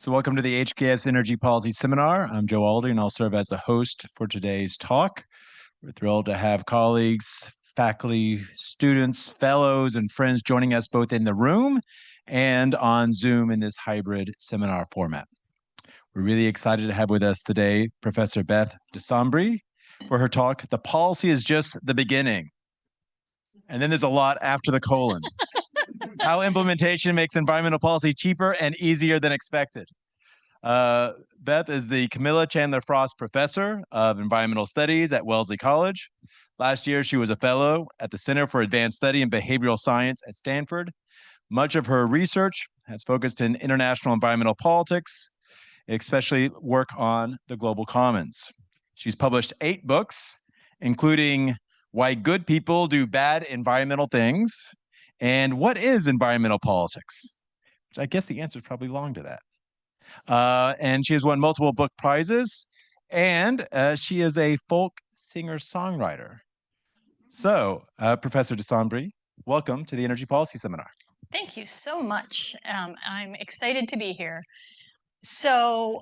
So welcome to the HKS Energy Policy Seminar. I'm Joe Aldi, and I'll serve as the host for today's talk. We're thrilled to have colleagues, faculty, students, fellows, and friends joining us both in the room and on Zoom in this hybrid seminar format. We're really excited to have with us today Professor Beth DeSombre for her talk, "The Policy is Just the Beginning." And then there's a lot after the colon. How implementation makes environmental policy cheaper and easier than expected. Beth is the Camilla Chandler Frost Professor of Environmental Studies at Wellesley College. Last year, she was a fellow at the Center for Advanced Study in Behavioral Science at Stanford. Much of her research has focused in international environmental politics, especially work on the global commons. She's published 8 books, including Why Good People Do Bad Environmental Things and What is Environmental Politics? Which I guess the answer is probably long to that. And she has won multiple book prizes, and she is a folk singer-songwriter. So, Professor DeSombre, welcome to the Energy Policy Seminar. Thank you so much. I'm excited to be here. So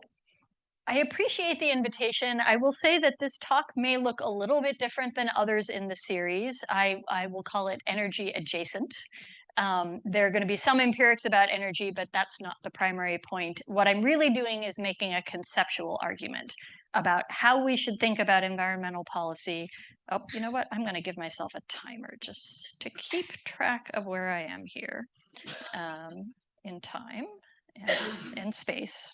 I appreciate the invitation. I will say that this talk may look a little bit different than others in the series. I will call it energy adjacent. There are going to be some empirics about energy, but that's not the primary point. What I'm really doing is making a conceptual argument about how we should think about environmental policy. Oh, you know what? I'm going to give myself a timer just to keep track of where I am here in time and space.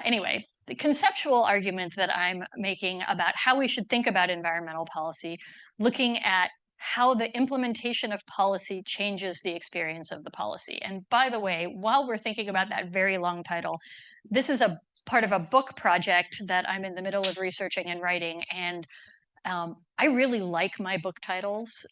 Anyway, the conceptual argument that I'm making about how we should think about environmental policy, looking at how the implementation of policy changes the experience of the policy. And by the way, while we're thinking about that very long title, this is a part of a book project that I'm in the middle of researching and writing. And I really like my book titles.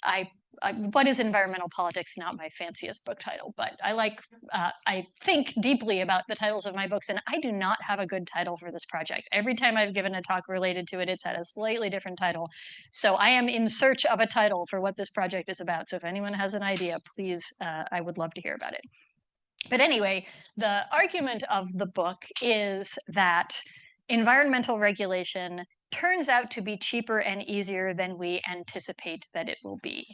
What is environmental politics? Not my fanciest book title, but I think deeply about the titles of my books, and I do not have a good title for this project. Every time I've given a talk related to it, it's had a slightly different title. So I am in search of a title for what this project is about. So if anyone has an idea, please, I would love to hear about it. But anyway, the argument of the book is that environmental regulation turns out to be cheaper and easier than we anticipate that it will be.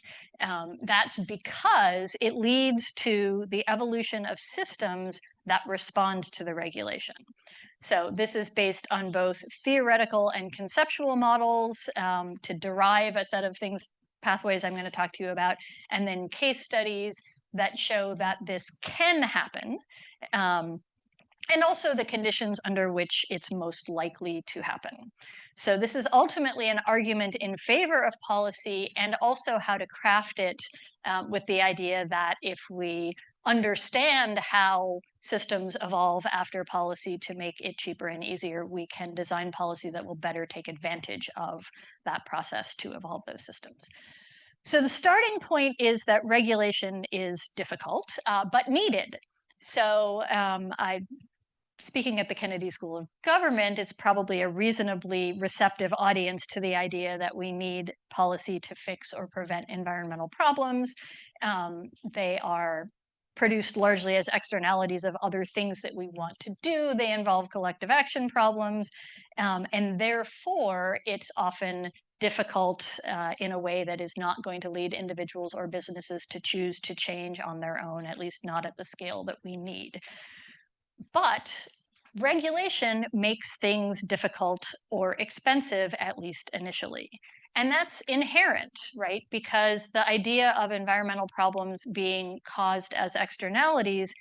That's because it leads to the evolution of systems that respond to the regulation. So this is based on both theoretical and conceptual models to derive a set of pathways I'm going to talk to you about, and then case studies that show that this can happen. And also the conditions under which it's most likely to happen. So this is ultimately an argument in favor of policy and also how to craft it with the idea that if we understand how systems evolve after policy to make it cheaper and easier, we can design policy that will better take advantage of that process to evolve those systems. So the starting point is that regulation is difficult, but needed. So speaking at the Kennedy School of Government, it's probably a reasonably receptive audience to the idea that we need policy to fix or prevent environmental problems. They are produced largely as externalities of other things that we want to do. They involve collective action problems, and therefore it's often difficult in a way that is not going to lead individuals or businesses to choose to change on their own, at least not at the scale that we need. But regulation makes things difficult or expensive, at least initially. And that's inherent, right? Because the idea of environmental problems being caused as externalities,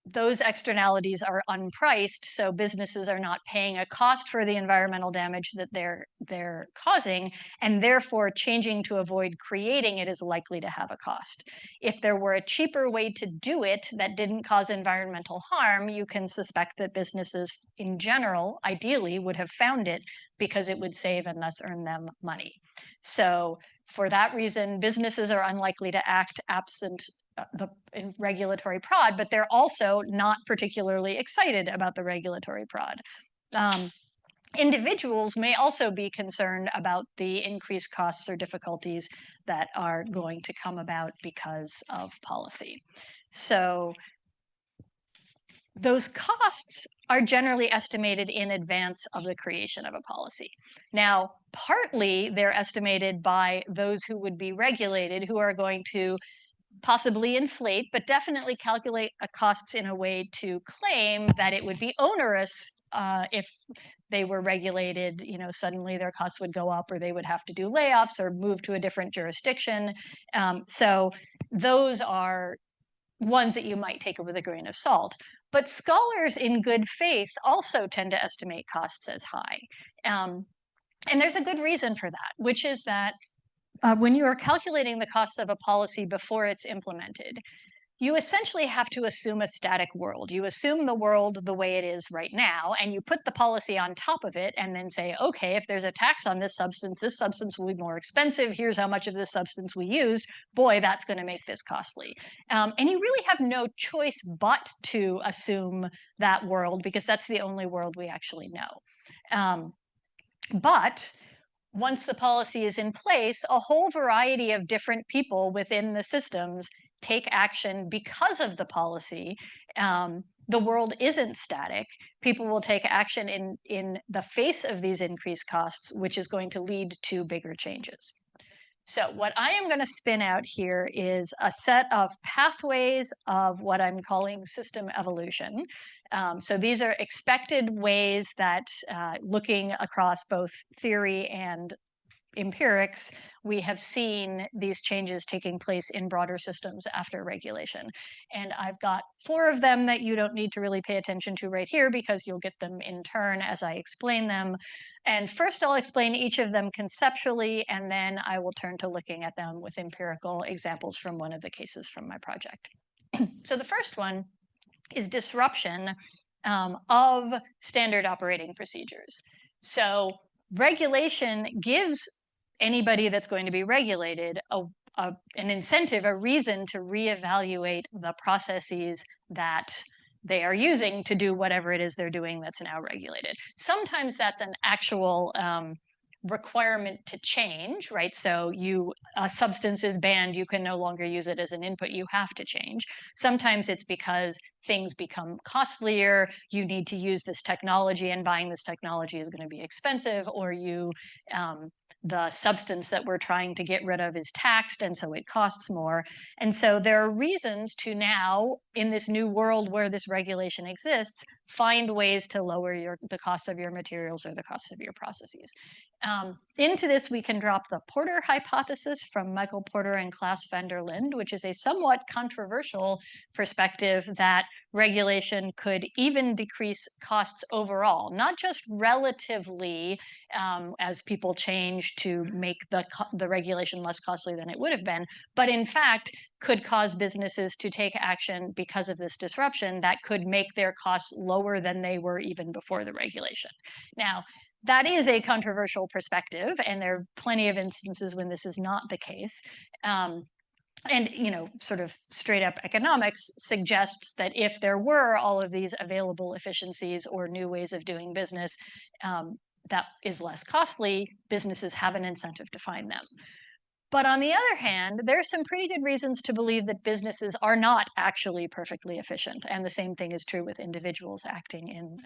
those externalities are unpriced, so businesses are not paying a cost for the environmental damage that they're causing, and therefore changing to avoid creating it is likely to have a cost. If there were a cheaper way to do it that didn't cause environmental harm, you can suspect that businesses in general, ideally, would have found it because it would save and thus earn them money. So for that reason, businesses are unlikely to act absent the regulatory prod, but they're also not particularly excited about the regulatory prod. Individuals may also be concerned about the increased costs or difficulties that are going to come about because of policy. So those costs are generally estimated in advance of the creation of a policy. Now, partly they're estimated by those who would be regulated, who are going to possibly inflate, but definitely calculate costs in a way to claim that it would be onerous if they were regulated. Suddenly their costs would go up, or they would have to do layoffs or move to a different jurisdiction. So those are ones that you might take with a grain of salt. But scholars in good faith also tend to estimate costs as high. And there's a good reason for that, which is that when you are calculating the costs of a policy before it's implemented, you essentially have to assume a static world. You assume the world the way it is right now, and you put the policy on top of it and then say, okay, if there's a tax on this substance will be more expensive. Here's how much of this substance we used. Boy, that's going to make this costly. And you really have no choice but to assume that world, because that's the only world we actually know. But once the policy is in place, a whole variety of different people within the systems take action because of the policy. The world isn't static. People will take action in the face of these increased costs, which is going to lead to bigger changes. So what I am going to spin out here is a set of pathways of what I'm calling system evolution. So these are expected ways that, looking across both theory and empirics, we have seen these changes taking place in broader systems after regulation. And I've got 4 of them that you don't need to really pay attention to right here, because you'll get them in turn as I explain them. And first I'll explain each of them conceptually, and then I will turn to looking at them with empirical examples from one of the cases from my project. So the first one is disruption of standard operating procedures. So regulation gives anybody that's going to be regulated an incentive, a reason to reevaluate the processes that they are using to do whatever it is they're doing that's now regulated. Sometimes that's an actual requirement to change, right? So a substance is banned, you can no longer use it as an input, you have to change. Sometimes it's because things become costlier, you need to use this technology, and buying this technology is going to be expensive, or the substance that we're trying to get rid of is taxed, and so it costs more. And so there are reasons to now, in this new world where this regulation exists, find ways to lower the cost of your materials or the cost of your processes. Into this, we can drop the Porter hypothesis from Michael Porter and Klaas van der Linde, which is a somewhat controversial perspective that regulation could even decrease costs overall, not just relatively, as people change to make the regulation less costly than it would have been, but in fact could cause businesses to take action because of this disruption that could make their costs lower than they were even before the regulation. Now, that is a controversial perspective, and there are plenty of instances when this is not the case. And sort of straight up economics suggests that if there were all of these available efficiencies or new ways of doing business that is less costly, businesses have an incentive to find them. But on the other hand, there are some pretty good reasons to believe that businesses are not actually perfectly efficient. And the same thing is true with individuals acting in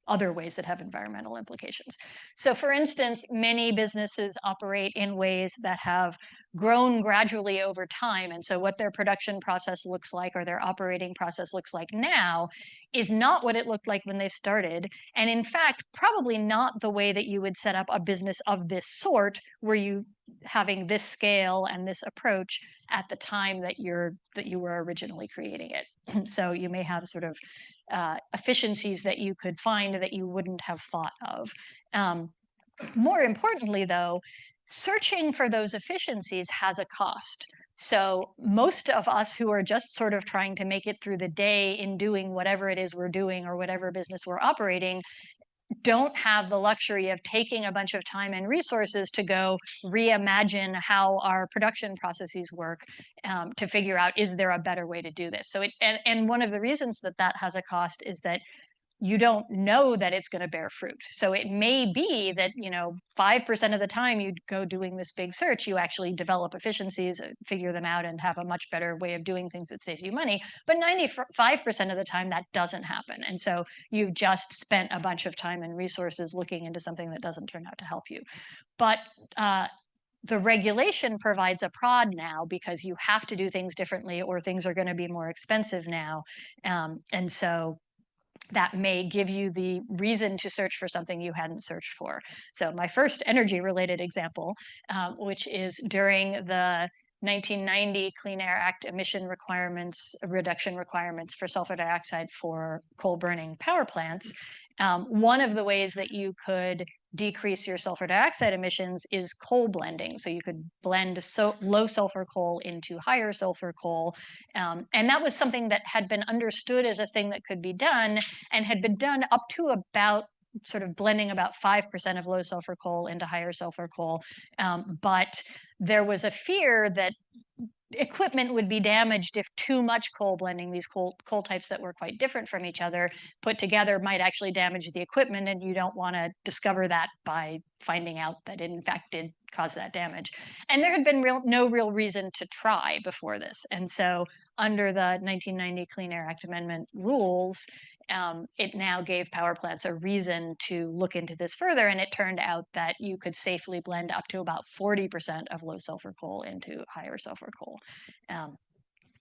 other ways that have environmental implications. So for instance, many businesses operate in ways that have grown gradually over time. And so what their production process looks like, or their operating process looks like now, is not what it looked like when they started. And in fact, probably not the way that you would set up a business of this sort, where you having this scale and this approach at the time that you were originally creating it. So you may have sort of efficiencies that you could find that you wouldn't have thought of. More importantly, though, searching for those efficiencies has a cost. So most of us who are just sort of trying to make it through the day in doing whatever it is we're doing or whatever business we're operating don't have the luxury of taking a bunch of time and resources to go reimagine how our production processes work, to figure out, is there a better way to do this? So and one of the reasons that that has a cost is that you don't know that it's going to bear fruit. So it may be that, 5% of the time you go doing this big search, you actually develop efficiencies, figure them out, and have a much better way of doing things that saves you money. But 95% of the time that doesn't happen. And so you've just spent a bunch of time and resources looking into something that doesn't turn out to help you. But the regulation provides a prod now because you have to do things differently or things are going to be more expensive now. And so that may give you the reason to search for something you hadn't searched for. So my first energy-related example, which is during the 1990 Clean Air Act emission requirements, reduction requirements for sulfur dioxide for coal-burning power plants, one of the ways that you could decrease your sulfur dioxide emissions is coal blending. So you could blend low sulfur coal into higher sulfur coal. And that was something that had been understood as a thing that could be done and had been done up to about sort of blending about 5% of low sulfur coal into higher sulfur coal. But there was a fear that equipment would be damaged if too much coal blending, these coal types that were quite different from each other, put together might actually damage the equipment, and you don't want to discover that by finding out that it in fact did cause that damage. And there had been no real reason to try before this. And so under the 1990 Clean Air Act Amendment rules, it now gave power plants a reason to look into this further. And it turned out that you could safely blend up to about 40% of low sulfur coal into higher sulfur coal.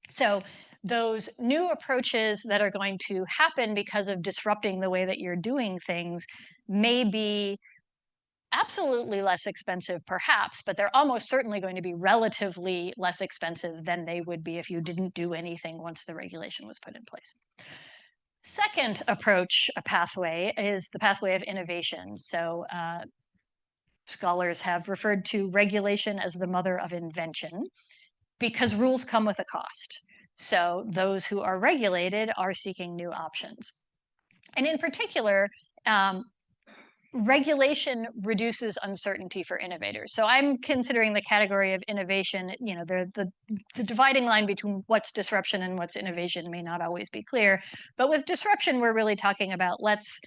So those new approaches that are going to happen because of disrupting the way that you're doing things may be absolutely less expensive, perhaps, but they're almost certainly going to be relatively less expensive than they would be if you didn't do anything once the regulation was put in place. Second approach, a pathway, is the pathway of innovation. So scholars have referred to regulation as the mother of invention because rules come with a cost. So those who are regulated are seeking new options. And in particular, regulation reduces uncertainty for innovators. So I'm considering the category of innovation, the dividing line between what's disruption and what's innovation may not always be clear. But with disruption, we're really talking about let's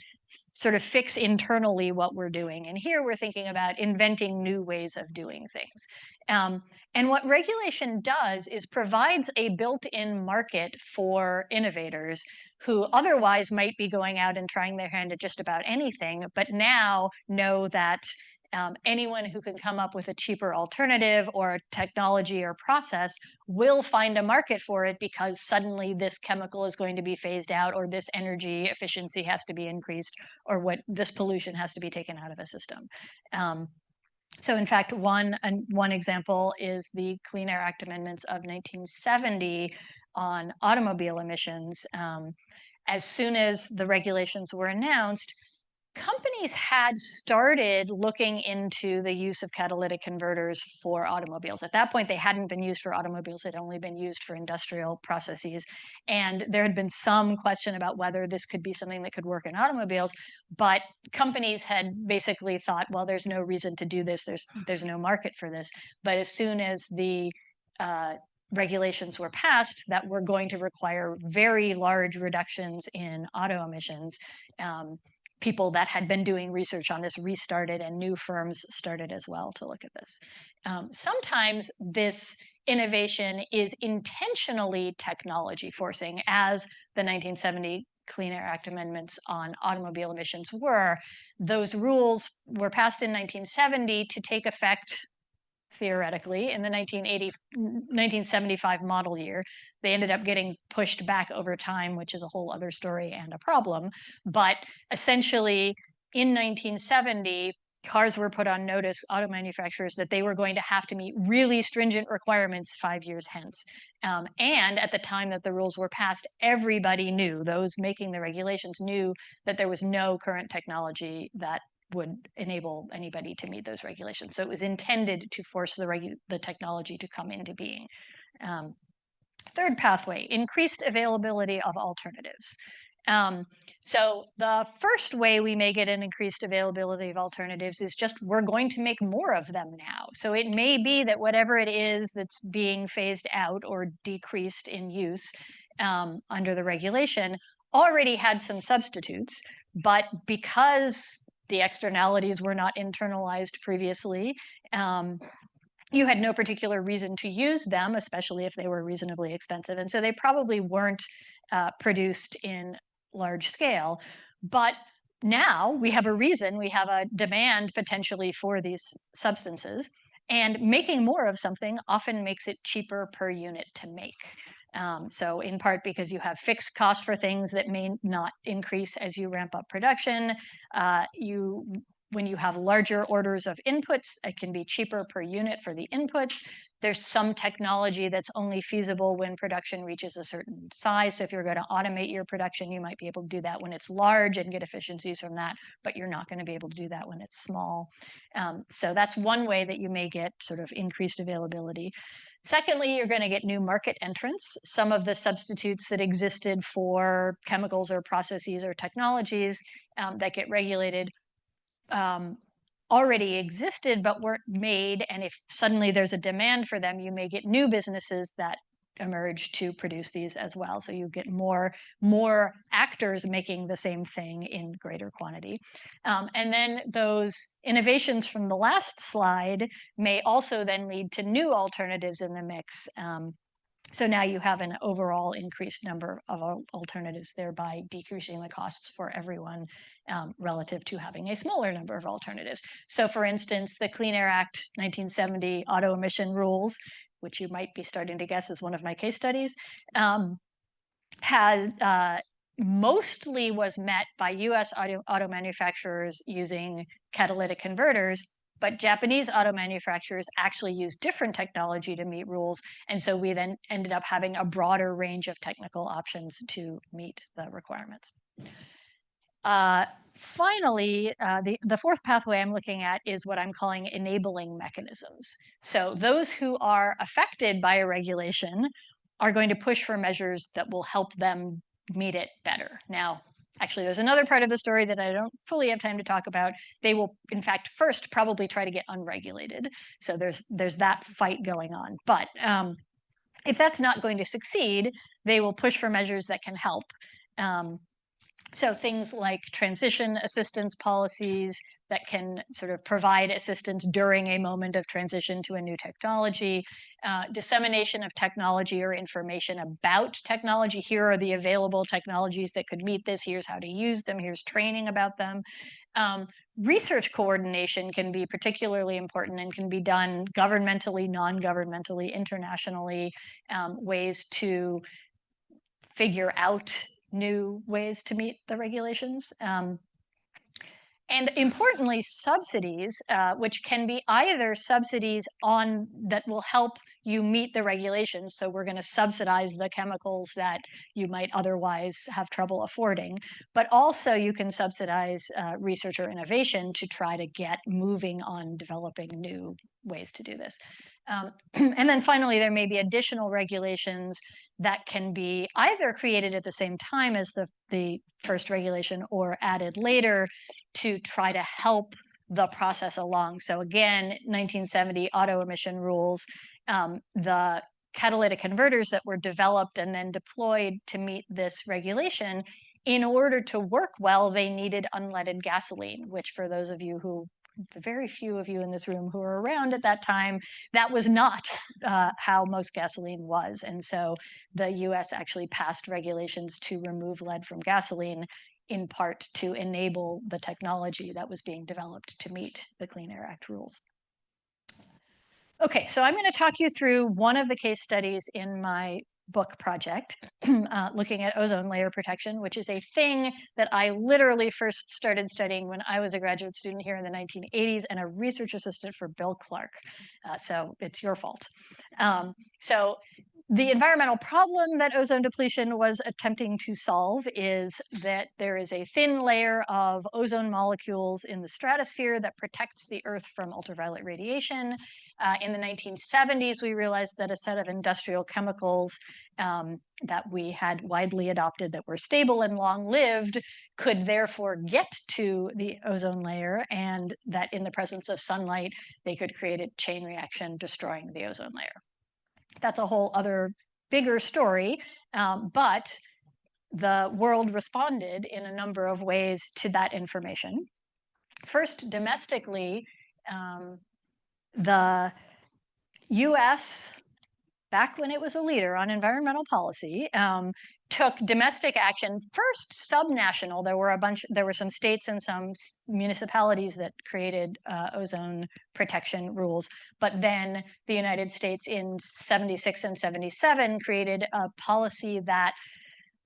sort of fix internally what we're doing. And here we're thinking about inventing new ways of doing things. And what regulation does is provides a built-in market for innovators who otherwise might be going out and trying their hand at just about anything, but now know that anyone who can come up with a cheaper alternative or a technology or process will find a market for it because suddenly this chemical is going to be phased out, or this energy efficiency has to be increased, or this pollution has to be taken out of a system. So in fact, one example is the Clean Air Act amendments of 1970 on automobile emissions. As soon as the regulations were announced, companies had started looking into the use of catalytic converters for automobiles. At that point, they hadn't been used for automobiles. They'd only been used for industrial processes. And there had been some question about whether this could be something that could work in automobiles. But companies had basically thought, well, there's no reason to do this. There's no market for this. But as soon as the regulations were passed that were going to require very large reductions in auto emissions, people that had been doing research on this restarted, and new firms started as well to look at this. Sometimes this innovation is intentionally technology forcing, as the 1970 Clean Air Act amendments on automobile emissions were. Those rules were passed in 1970 to take effect theoretically in the 1975 model year. They ended up getting pushed back over time, which is a whole other story and a problem. But essentially, in 1970, cars were put on notice, auto manufacturers, that they were going to have to meet really stringent requirements 5 years hence. And at the time that the rules were passed, everybody knew, those making the regulations knew, that there was no current technology that would enable anybody to meet those regulations. So it was intended to force the technology to come into being. Third pathway, increased availability of alternatives. So the first way we may get an increased availability of alternatives is just we're going to make more of them now. So it may be that whatever it is that's being phased out or decreased in use under the regulation already had some substitutes, but because the externalities were not internalized previously, you had no particular reason to use them, especially if they were reasonably expensive. And so they probably weren't produced in large scale. But now we have a reason, we have a demand potentially for these substances. And making more of something often makes it cheaper per unit to make. So in part because you have fixed costs for things that may not increase as you ramp up production. When you have larger orders of inputs, it can be cheaper per unit for the inputs. There's some technology that's only feasible when production reaches a certain size. So if you're going to automate your production, you might be able to do that when it's large and get efficiencies from that, but you're not going to be able to do that when it's small. So that's one way that you may get sort of increased availability. Secondly, you're going to get new market entrants. Some of the substitutes that existed for chemicals or processes or technologies that get regulated already existed but weren't made, and if suddenly there's a demand for them, you may get new businesses that emerge to produce these as well. So you get more actors making the same thing in greater quantity. And then those innovations from the last slide may also then lead to new alternatives in the mix. So now you have an overall increased number of alternatives, thereby decreasing the costs for everyone relative to having a smaller number of alternatives. So for instance, the Clean Air Act 1970 auto emission rules, which you might be starting to guess is one of my case studies, has mostly was met by US auto manufacturers using catalytic converters, but Japanese auto manufacturers actually use different technology to meet rules. And so we then ended up having a broader range of technical options to meet the requirements. Finally, the fourth pathway I'm looking at is what I'm calling enabling mechanisms. So those who are affected by a regulation are going to push for measures that will help them meet it better. Now, actually, there's another part of the story that I don't fully have time to talk about. They will, in fact, first probably try to get unregulated. So there's that fight going on. But if that's not going to succeed, they will push for measures that can help. So things like transition assistance policies that can sort of provide assistance during a moment of transition to a new technology, dissemination of technology or information about technology. Here are the available technologies that could meet this. Here's how to use them. Here's training about them. Research coordination can be particularly important and can be done governmentally, non-governmentally, internationally, ways to figure out new ways to meet the regulations. And importantly, subsidies, which can be either subsidies that will help you meet the regulations. So we're going to subsidize the chemicals that you might otherwise have trouble affording. But also you can subsidize research or innovation to try to get moving on developing new ways to do this. And then finally, there may be additional regulations that can be either created at the same time as the first regulation or added later to try to help the process along. So again, 1970 auto emission rules, the catalytic converters that were developed and then deployed to meet this regulation, in order to work well, they needed unleaded gasoline, which for those of you who, the very few of you in this room who were around at that time, that was not how most gasoline was. And so the US actually passed regulations to remove lead from gasoline, in part to enable the technology that was being developed to meet the Clean Air Act rules. Okay, so I'm going to talk you through one of the case studies in my book project, looking at ozone layer protection, which is a thing that I literally first started studying when I was a graduate student here in the 1980s and a research assistant for Bill Clark. So it's your fault. So the environmental problem that ozone depletion was attempting to solve is that there is a thin layer of ozone molecules in the stratosphere that protects the Earth from ultraviolet radiation. In the 1970s, we realized that a set of industrial chemicals that we had widely adopted that were stable and long-lived could therefore get to the ozone layer, and that in the presence of sunlight, they could create a chain reaction destroying the ozone layer. That's a whole other bigger story, but the world responded in a number of ways to that information. First, domestically, the US, back when it was a leader on environmental policy, took domestic action, first subnational. There were some states and some municipalities that created ozone protection rules, but then the United States in 76 and 77 created a policy that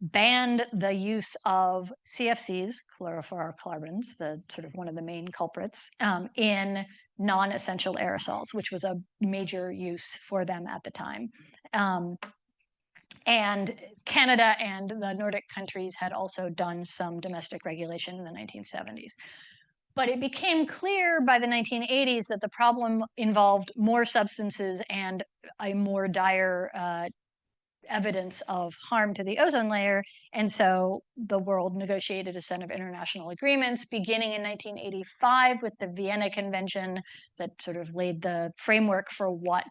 banned the use of CFCs, chlorofluorocarbons, the sort of one of the main culprits, in non-essential aerosols, which was a major use for them at the time. And Canada and the Nordic countries had also done some domestic regulation in the 1970s. But it became clear by the 1980s that the problem involved more substances and a more dire evidence of harm to the ozone layer. And so the world negotiated a set of international agreements beginning in 1985 with the Vienna Convention that sort of laid the framework for what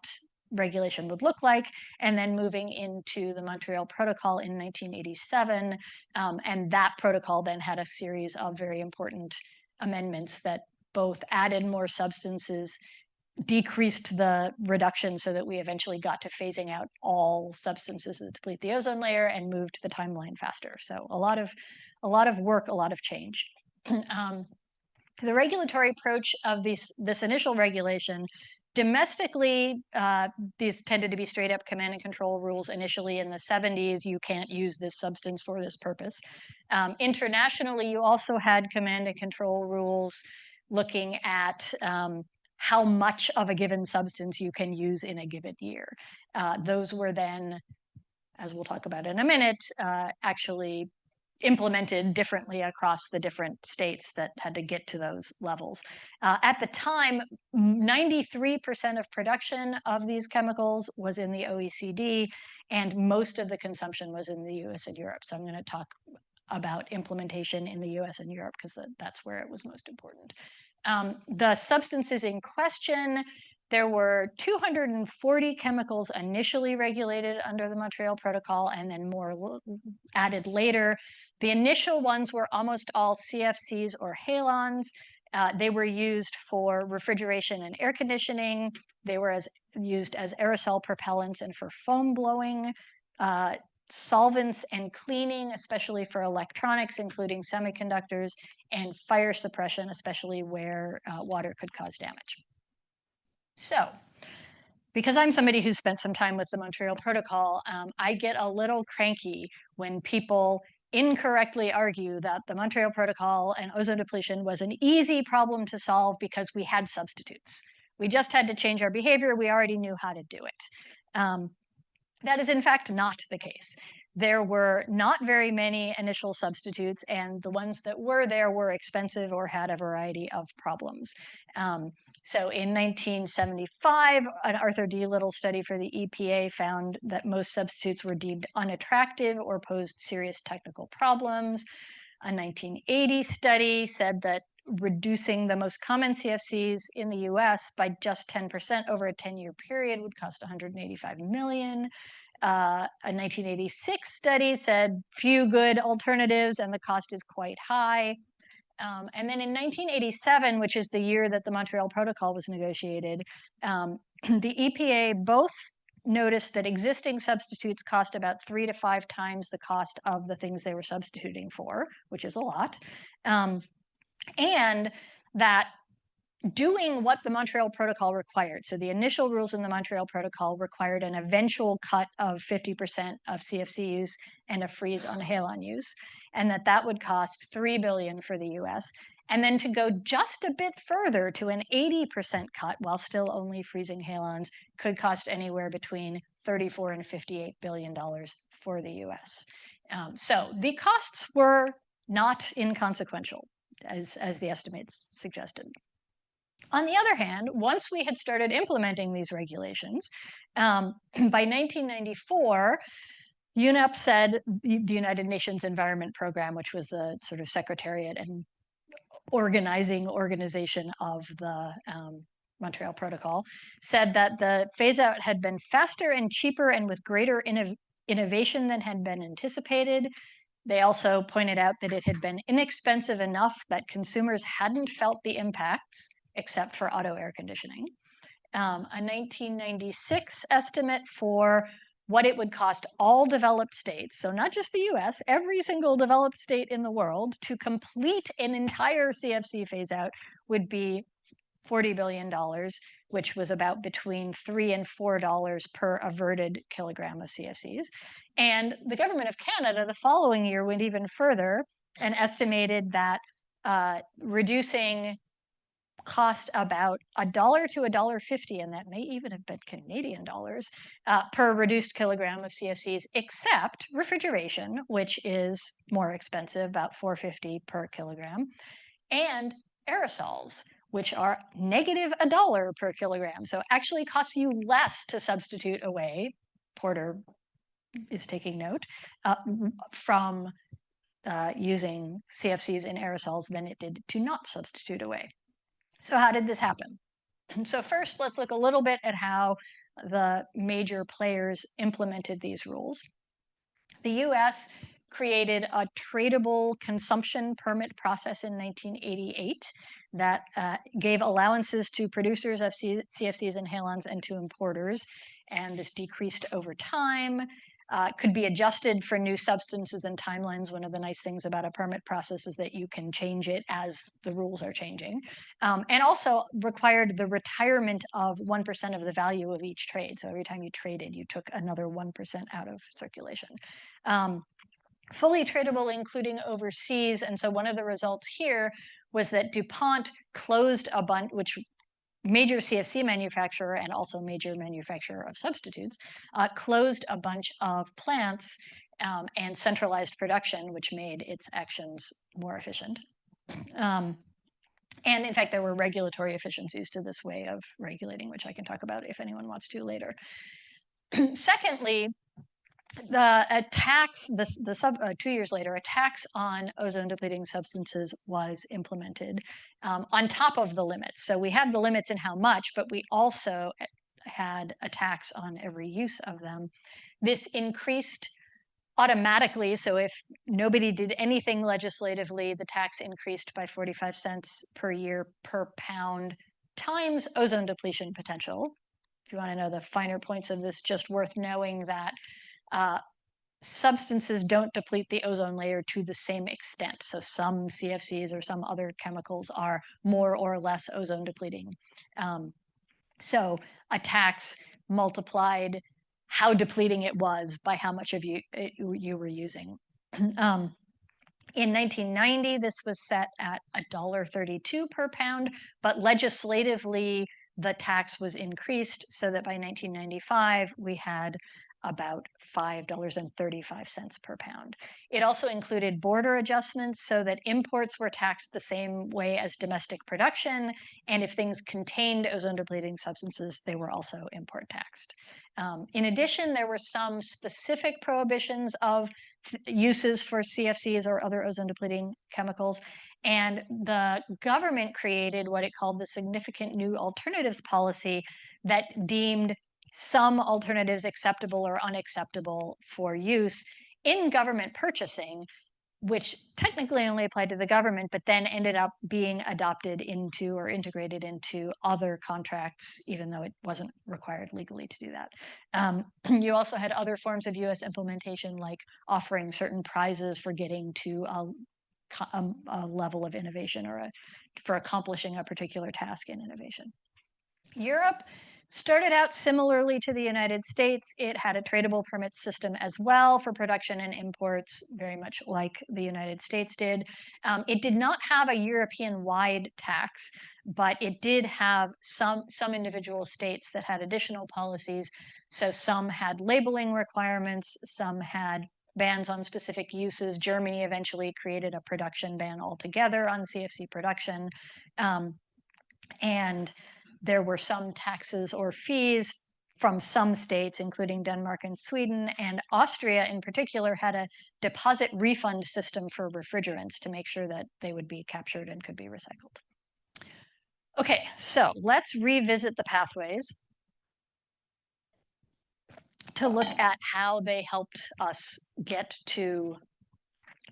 regulation would look like, and then moving into the Montreal Protocol in 1987. And that protocol then had a series of very important amendments that both added more substances, decreased the reduction so that we eventually got to phasing out all substances that deplete the ozone layer, and moved the timeline faster. So a lot of work, a lot of change. The regulatory approach of this initial regulation, domestically, these tended to be straight up command and control rules initially in the 70s. You can't use this substance for this purpose. Internationally, you also had command and control rules looking at how much of a given substance you can use in a given year. Those were then, as we'll talk about in a minute, actually implemented differently across the different states that had to get to those levels. At the time, 93% of production of these chemicals was in the OECD, and most of the consumption was in the US and Europe. So I'm going to talk about implementation in the US and Europe because that's where it was most important. The substances in question, there were 240 chemicals initially regulated under the Montreal Protocol, and then more added later. The initial ones were almost all CFCs or halons. They were used for refrigeration and air conditioning. They were used as aerosol propellants and for foam blowing. Solvents and cleaning, especially for electronics, including semiconductors, and fire suppression, especially where water could cause damage. So, because I'm somebody who's spent some time with the Montreal Protocol, I get a little cranky when people incorrectly argue that the Montreal Protocol and ozone depletion was an easy problem to solve because we had substitutes. We just had to change our behavior. We already knew how to do it. That is, in fact, not the case. There were not very many initial substitutes, and the ones that were there were expensive or had a variety of problems. So in 1975, an Arthur D. Little study for the EPA found that most substitutes were deemed unattractive or posed serious technical problems. A 1980 study said that reducing the most common CFCs in the US by just 10% over a 10-year period would cost $185 million. A 1986 study said few good alternatives and the cost is quite high. And then in 1987, which is the year that the Montreal Protocol was negotiated, the EPA both noticed that existing substitutes cost about 3 to 5 times the cost of the things they were substituting for, which is a lot, and that doing what the Montreal Protocol required. So the initial rules in the Montreal Protocol required an eventual cut of 50% of CFC use and a freeze on halon use, and that would cost $3 billion for the US. And then to go just a bit further to an 80% cut while still only freezing halons could cost anywhere between $34 and $58 billion for the US. So the costs were not inconsequential, as the estimates suggested. On the other hand, once we had started implementing these regulations, by 1994, UNEP said, the United Nations Environment Program, which was the sort of secretariat and organizing organization of the Montreal Protocol, said that the phase out had been faster and cheaper and with greater innovation than had been anticipated. They also pointed out that it had been inexpensive enough that consumers hadn't felt the impacts, except for auto air conditioning. A 1996 estimate for what it would cost all developed states, so not just the US, every single developed state in the world, to complete an entire CFC phase out would be $40 billion, which was about between $3 and $4 per averted kilogram of CFCs. And the government of Canada the following year went even further and estimated that reducing cost about $1 to $1.50, and that may even have been Canadian dollars, per reduced kilogram of CFCs, except refrigeration, which is more expensive, about $4.50 per kilogram, and aerosols, which are negative $1 per kilogram. So actually costs you less to substitute away, Porter is taking note, from using CFCs in aerosols than it did to not substitute away. So how did this happen? So first, let's look a little bit at how the major players implemented these rules. The US created a tradable consumption permit process in 1988 that gave allowances to producers of CFCs and halons and to importers, and this decreased over time. Could be adjusted for new substances and timelines. One of the nice things about a permit process is that you can change it as the rules are changing. And also required the retirement of 1% of the value of each trade. So every time you traded, you took another 1% out of circulation. Fully tradable, including overseas. And so one of the results here was that DuPont closed a bunch, which major CFC manufacturer and also major manufacturer of substitutes, closed a bunch of plants and centralized production, which made its actions more efficient. And in fact, there were regulatory efficiencies to this way of regulating, which I can talk about if anyone wants to later. Secondly, a tax, 2 years later, a tax on ozone depleting substances was implemented on top of the limits. So we had the limits in how much, but we also had a tax on every use of them. This increased automatically. So if nobody did anything legislatively, the tax increased by 45 cents per year per pound times ozone depletion potential. If you want to know the finer points of this, just worth knowing that substances don't deplete the ozone layer to the same extent. So some CFCs or some other chemicals are more or less ozone depleting. So a tax multiplied how depleting it was by how much of you were using. In 1990, this was set at $1.32 per pound, but legislatively, the tax was increased so that by 1995, we had about $5.35 per pound. It also included border adjustments so that imports were taxed the same way as domestic production, and if things contained ozone-depleting substances, they were also import taxed. In addition, there were some specific prohibitions of uses for CFCs or other ozone-depleting chemicals, and the government created what it called the Significant New Alternatives Policy that deemed some alternatives acceptable or unacceptable for use in government purchasing, which technically only applied to the government, but then ended up being adopted into or integrated into other contracts, even though it wasn't required legally to do that. You also had other forms of US implementation, like offering certain prizes for getting to a level of innovation or for accomplishing a particular task in innovation. Europe started out similarly to the United States. It had a tradable permit system as well for production and imports, very much like the United States did. It did not have a European-wide tax, but it did have some individual states that had additional policies. So some had labeling requirements, some had bans on specific uses. Germany eventually created a production ban altogether on CFC production. And there were some taxes or fees from some states, including Denmark and Sweden, and Austria in particular had a deposit refund system for refrigerants to make sure that they would be captured and could be recycled. Okay, so let's revisit the pathways to look at how they helped us get to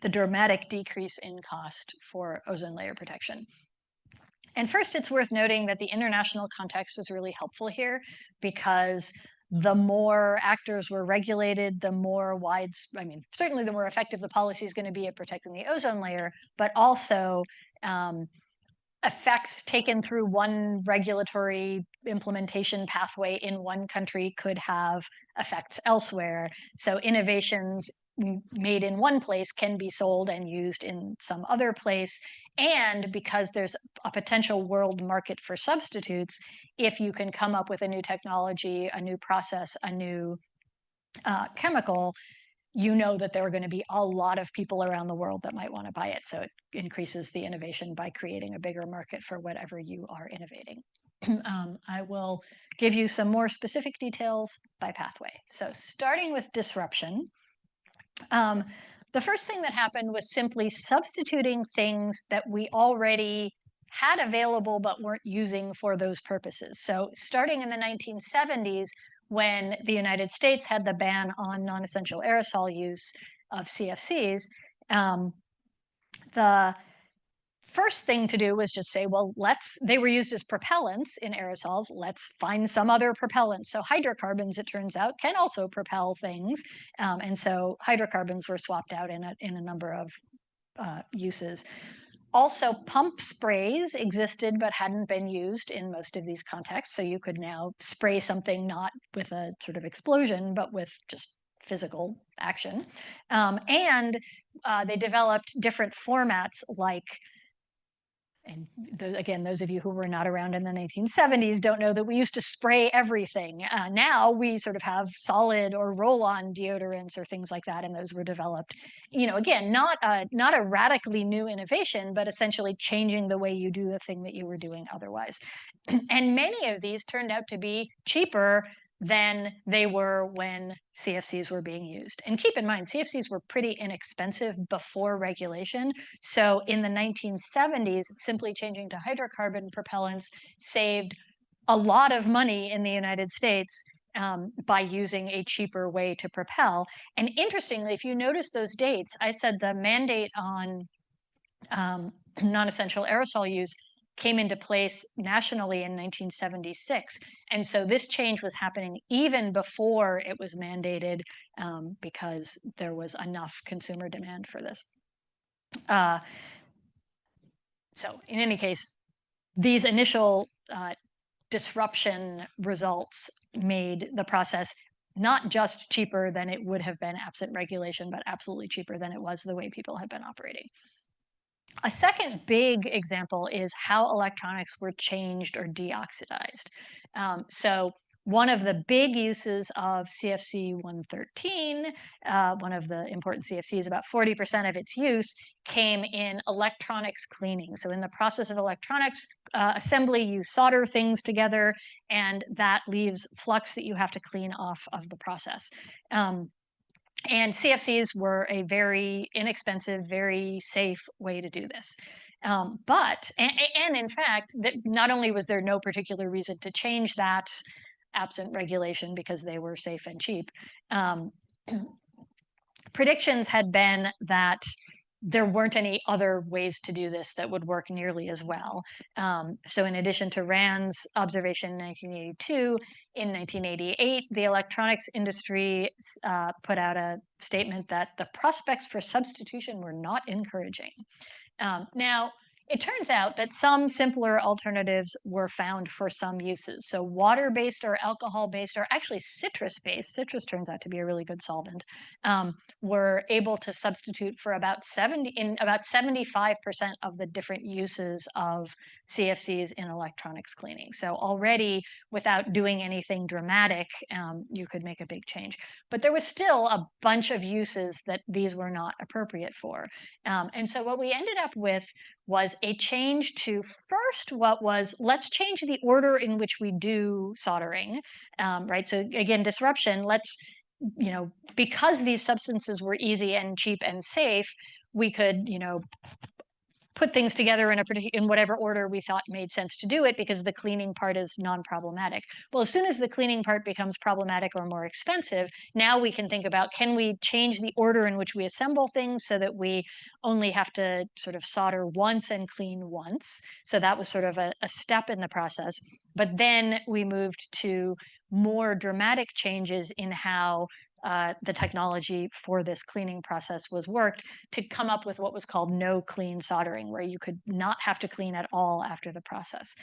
the dramatic decrease in cost for ozone layer protection. And first, it's worth noting that the international context was really helpful here, because the more actors were regulated, the more certainly the more effective the policy is going to be at protecting the ozone layer, but also effects taken through one regulatory implementation pathway in one country could have effects elsewhere. So innovations made in one place can be sold and used in some other place. And because there's a potential world market for substitutes, if you can come up with a new technology, a new process, a new chemical, you know that there are going to be a lot of people around the world that might want to buy it. So it increases the innovation by creating a bigger market for whatever you are innovating. I will give you some more specific details by pathway. So starting with disruption, the first thing that happened was simply substituting things that we already had available but weren't using for those purposes. So starting in the 1970s, when the United States had the ban on non-essential aerosol use of CFCs, the first thing to do was just say, well, they were used as propellants in aerosols, let's find some other propellant. So hydrocarbons, it turns out, can also propel things. And so hydrocarbons were swapped out in a number of uses. Also, pump sprays existed but hadn't been used in most of these contexts. So you could now spray something not with a sort of explosion, but with just physical action. And they developed different formats, like, and again, those of you who were not around in the 1970s don't know that we used to spray everything. Now we sort of have solid or roll-on deodorants or things like that, and those were developed. Again, not a radically new innovation, but essentially changing the way you do the thing that you were doing otherwise. And many of these turned out to be cheaper than they were when CFCs were being used. And keep in mind, CFCs were pretty inexpensive before regulation. So in the 1970s, simply changing to hydrocarbon propellants saved a lot of money in the United States by using a cheaper way to propel. And interestingly, if you notice those dates, I said the mandate on non-essential aerosol use came into place nationally in 1976. And so this change was happening even before it was mandated, because there was enough consumer demand for this. So in any case, these initial disruption results made the process not just cheaper than it would have been absent regulation, but absolutely cheaper than it was the way people had been operating. A second big example is how electronics were changed or deoxidized. So one of the big uses of CFC 113, one of the important CFCs, about 40% of its use came in electronics cleaning. So in the process of electronics assembly, you solder things together, and that leaves flux that you have to clean off of the process. And CFCs were a very inexpensive, very safe way to do this. And in fact, not only was there no particular reason to change that absent regulation because they were safe and cheap, predictions had been that there weren't any other ways to do this that would work nearly as well. So in addition to Rand's observation in 1982, in 1988, the electronics industry put out a statement that the prospects for substitution were not encouraging. Now, it turns out that some simpler alternatives were found for some uses. So water-based or alcohol-based, or actually citrus-based, citrus turns out to be a really good solvent, were able to substitute for about 75% of the different uses of CFCs in electronics cleaning. So already, without doing anything dramatic, you could make a big change. But there was still a bunch of uses that these were not appropriate for. And so what we ended up with was a change to first let's change the order in which we do soldering, right? So again, disruption, because these substances were easy and cheap and safe, we could, put things together in whatever order we thought made sense to do it, because the cleaning part is non-problematic. Well, as soon as the cleaning part becomes problematic or more expensive, now we can think about, can we change the order in which we assemble things so that we only have to sort of solder once and clean once? So that was sort of a step in the process. But then we moved to more dramatic changes in how the technology for this cleaning process was worked, to come up with what was called no clean soldering, where you could not have to clean at all after the process.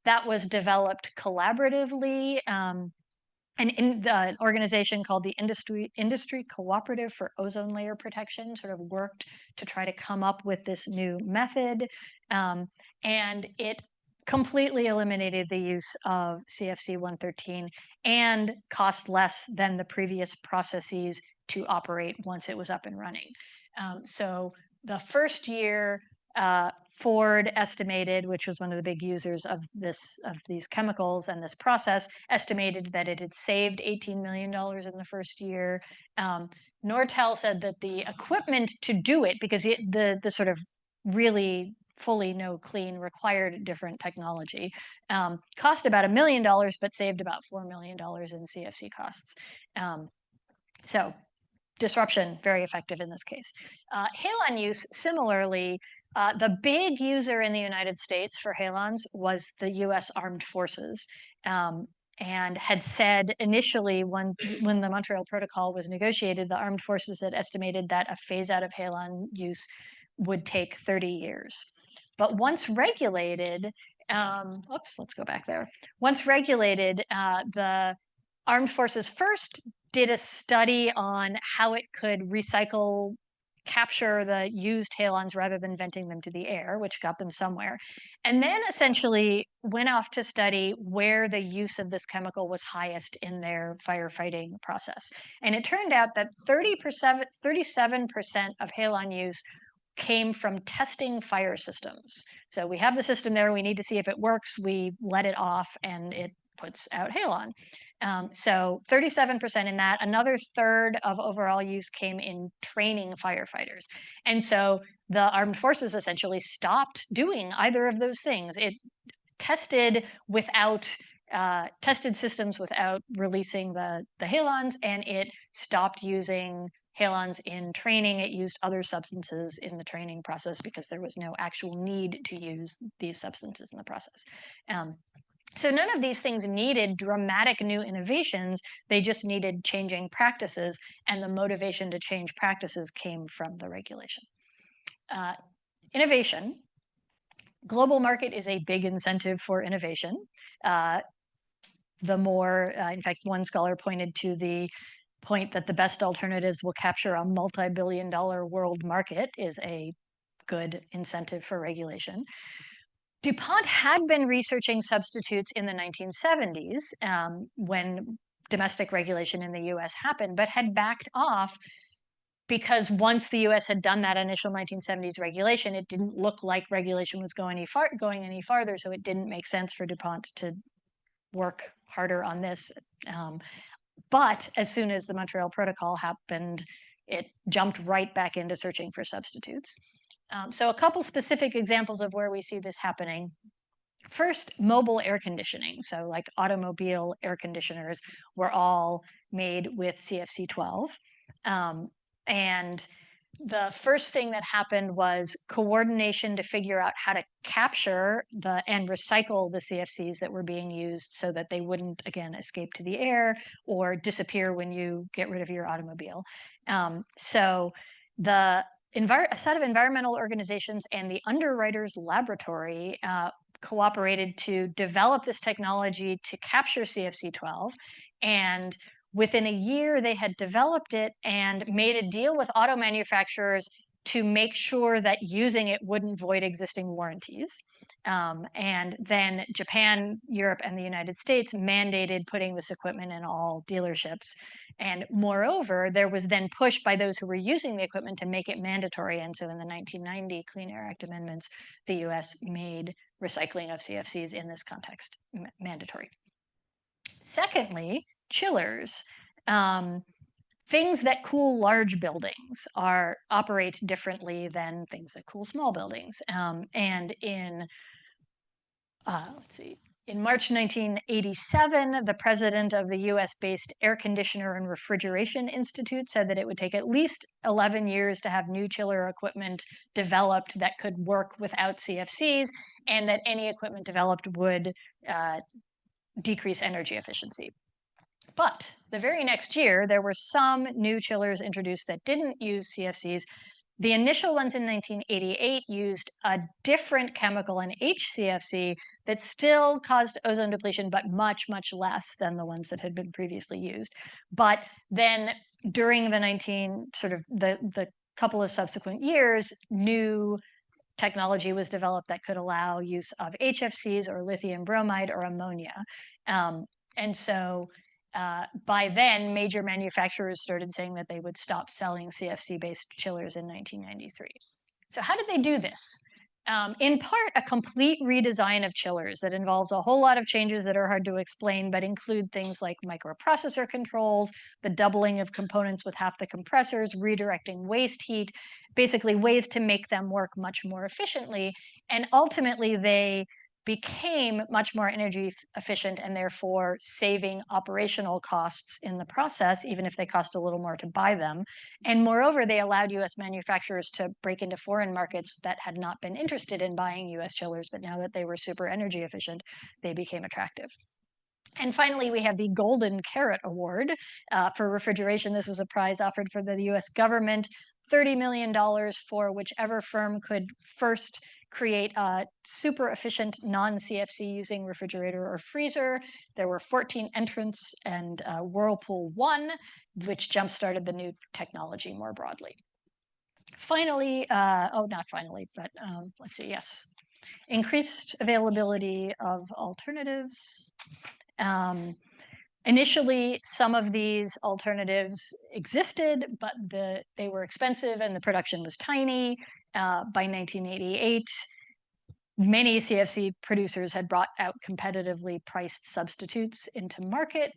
That was developed collaboratively. An organization called the Industry Cooperative for Ozone Layer Protection sort of worked to try to come up with this new method. And it completely eliminated the use of CFC 113 and cost less than the previous processes to operate once it was up and running. So the first year, Ford estimated, which was one of the big users of these chemicals and this process, estimated that it had saved $18 million in the first year. Nortel said that the equipment to do it, because the sort of really fully no clean required different technology, cost about $1 million, but saved about $4 million in CFC costs. So disruption, very effective in this case. Halon use, similarly, the big user in the United States for halons was the US Armed Forces, and had said initially, when the Montreal Protocol was negotiated, the armed forces had estimated that a phase out of halon use would take 30 years. But once regulated, let's go back there. Once regulated, the armed forces first did a study on how it could recycle, capture the used halons rather than venting them to the air, which got them somewhere. And then essentially went off to study where the use of this chemical was highest in their firefighting process. And it turned out that 37% of halon use came from testing fire systems. So we have the system there, we need to see if it works, we let it off, and it puts out halon. So 37% in that. Another third of overall use came in training firefighters. And so the armed forces essentially stopped doing either of those things. It tested systems without releasing the halons, and it stopped using halons in training. It used other substances in the training process because there was no actual need to use these substances in the process. So none of these things needed dramatic new innovations. They just needed changing practices, and the motivation to change practices came from the regulation. Innovation. Global market is a big incentive for innovation. The more, in fact, one scholar pointed to the point that the best alternatives will capture a multi-billion-dollar world market is a good incentive for regulation. DuPont had been researching substitutes in the 1970s when domestic regulation in the US happened, but had backed off because once the US had done that initial 1970s regulation, it didn't look like regulation was going any farther, so it didn't make sense for DuPont to work harder on this. But as soon as the Montreal Protocol happened, it jumped right back into searching for substitutes. So a couple specific examples of where we see this happening. First, mobile air conditioning. So like automobile air conditioners were all made with CFC12. And the first thing that happened was coordination to figure out how to capture and recycle the CFCs that were being used so that they wouldn't, again, escape to the air or disappear when you get rid of your automobile. So a set of environmental organizations and the Underwriters Laboratory cooperated to develop this technology to capture CFC12. And within a year, they had developed it and made a deal with auto manufacturers to make sure that using it wouldn't void existing warranties. And then Japan, Europe, and the United States mandated putting this equipment in all dealerships. And moreover, there was then push by those who were using the equipment to make it mandatory. And so in the 1990 Clean Air Act amendments, the US made recycling of CFCs in this context mandatory. Secondly, chillers. things that cool large buildings operate differently than things that cool small buildings. And in let's see, in March 1987, the president of the US-based Air Conditioner and Refrigeration Institute said that it would take at least 11 years to have new chiller equipment developed that could work without CFCs, and that any equipment developed would decrease energy efficiency. But the very next year, there were some new chillers introduced that didn't use CFCs. The initial ones in 1988 used a different chemical, an HCFC, that still caused ozone depletion, but much, much less than the ones that had been previously used. But then during the couple of subsequent years, new technology was developed that could allow use of HFCs or lithium bromide or ammonia. And so by then, major manufacturers started saying that they would stop selling CFC-based chillers in 1993. So how did they do this? In part, a complete redesign of chillers that involves a whole lot of changes that are hard to explain, but include things like microprocessor controls, the doubling of components with half the compressors, redirecting waste heat, basically ways to make them work much more efficiently. And ultimately, they became much more energy efficient and therefore saving operational costs in the process, even if they cost a little more to buy them. And moreover, they allowed US manufacturers to break into foreign markets that had not been interested in buying US chillers, but now that they were super energy efficient, they became attractive. And finally, we have the Golden Carrot Award for refrigeration. This was a prize offered for the US government, $30 million for whichever firm could first create a super efficient non-CFC using refrigerator or freezer. There were 14 entrants, and Whirlpool won, which jump-started the new technology more broadly. Finally, not finally, but let's see, yes. Increased availability of alternatives. Initially, some of these alternatives existed, but they were expensive and the production was tiny. By 1988, many CFC producers had brought out competitively priced substitutes into market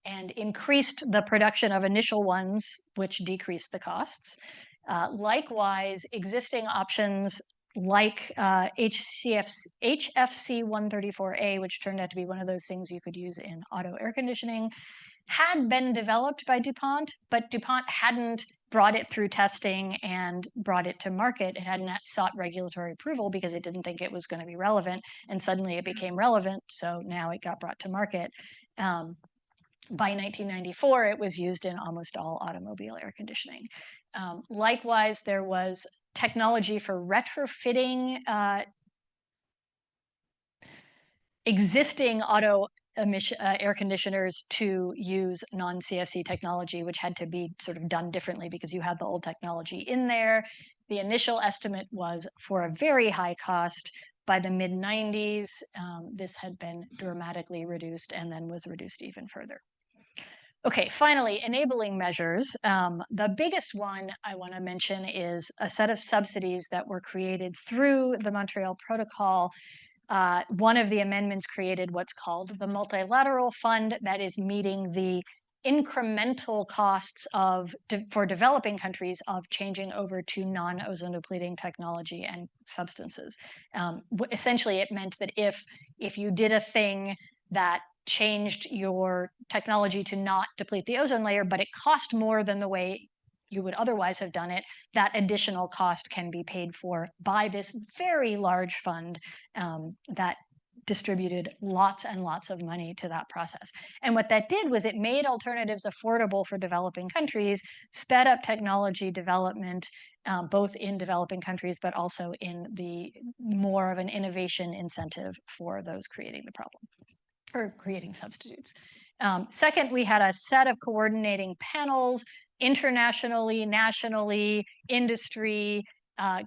and increased the production of initial ones, which decreased the costs. Likewise, existing options like HFC 134A, which turned out to be one of those things you could use in auto air conditioning, had been developed by DuPont, but DuPont hadn't brought it through testing and brought it to market. It hadn't sought regulatory approval because it didn't think it was going to be relevant, and suddenly it became relevant, so now it got brought to market. By 1994, it was used in almost all automobile air conditioning. Likewise, there was technology for retrofitting existing auto air conditioners to use non-CFC technology, which had to be sort of done differently because you had the old technology in there. The initial estimate was for a very high cost. By the mid-90s, this had been dramatically reduced and then was reduced even further. Okay, finally, enabling measures. The biggest one I want to mention is a set of subsidies that were created through the Montreal Protocol. One of the amendments created what's called the Multilateral Fund, that is meeting the incremental costs for developing countries of changing over to non-ozone depleting technology and substances. Essentially, it meant that if you did a thing that changed your technology to not deplete the ozone layer, but it cost more than the way you would otherwise have done it, that additional cost can be paid for by this very large fund that distributed lots and lots of money to that process. And what that did was it made alternatives affordable for developing countries, sped up technology development, both in developing countries, but also in the more of an innovation incentive for those creating the problem or creating substitutes. Second, we had a set of coordinating panels, internationally, nationally, industry,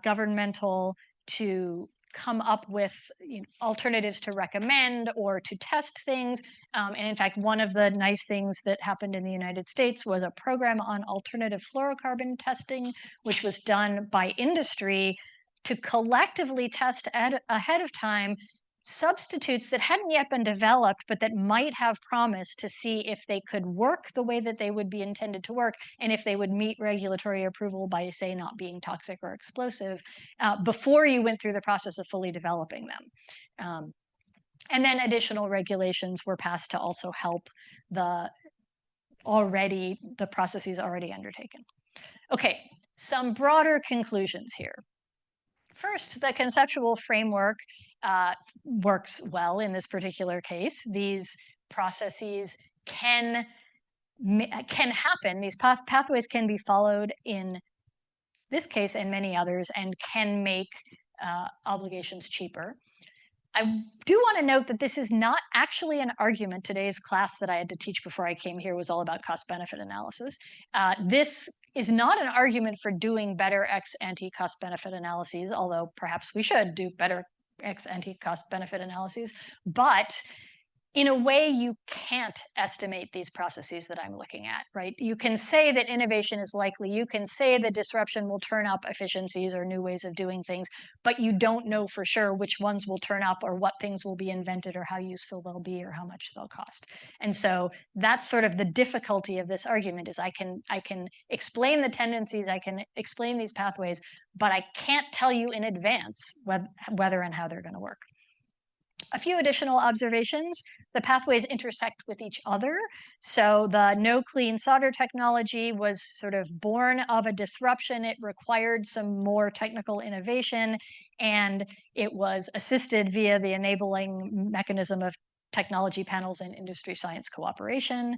governmental, to come up with alternatives to recommend or to test things. And in fact, one of the nice things that happened in the United States was a program on alternative fluorocarbon testing, which was done by industry to collectively test ahead of time substitutes that hadn't yet been developed, but that might have promise to see if they could work the way that they would be intended to work, and if they would meet regulatory approval by, say, not being toxic or explosive, before you went through the process of fully developing them. And then additional regulations were passed to also help the processes already undertaken. Okay, some broader conclusions here. First, the conceptual framework works well in this particular case. These processes can happen. These pathways can be followed in this case and many others, and can make obligations cheaper. I do want to note that this is not actually an argument. Today's class that I had to teach before I came here was all about cost-benefit analysis. This is not an argument for doing better ex-ante cost-benefit analyses, although perhaps we should do better ex-ante cost-benefit analyses. But in a way, you can't estimate these processes that I'm looking at, right? You can say that innovation is likely. You can say that disruption will turn up efficiencies or new ways of doing things, but you don't know for sure which ones will turn up or what things will be invented or how useful they'll be or how much they'll cost. And so that's sort of the difficulty of this argument, is I can explain the tendencies, I can explain these pathways, but I can't tell you in advance whether and how they're going to work. A few additional observations. The pathways intersect with each other. So the no clean solder technology was sort of born of a disruption. It required some more technical innovation, and it was assisted via the enabling mechanism of technology panels and industry science cooperation.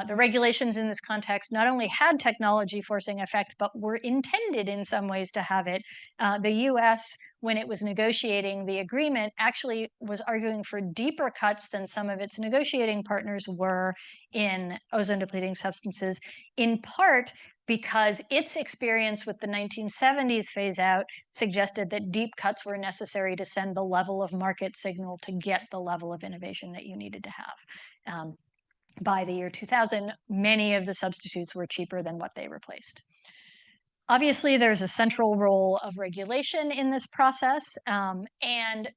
The regulations in this context not only had technology forcing effect, but were intended in some ways to have it. The US, when it was negotiating the agreement, actually was arguing for deeper cuts than some of its negotiating partners were in ozone-depleting substances, in part because its experience with the 1970s phase-out suggested that deep cuts were necessary to send the level of market signal to get the level of innovation that you needed to have. By the year 2000, many of the substitutes were cheaper than what they replaced. Obviously, there's a central role of regulation in this process, and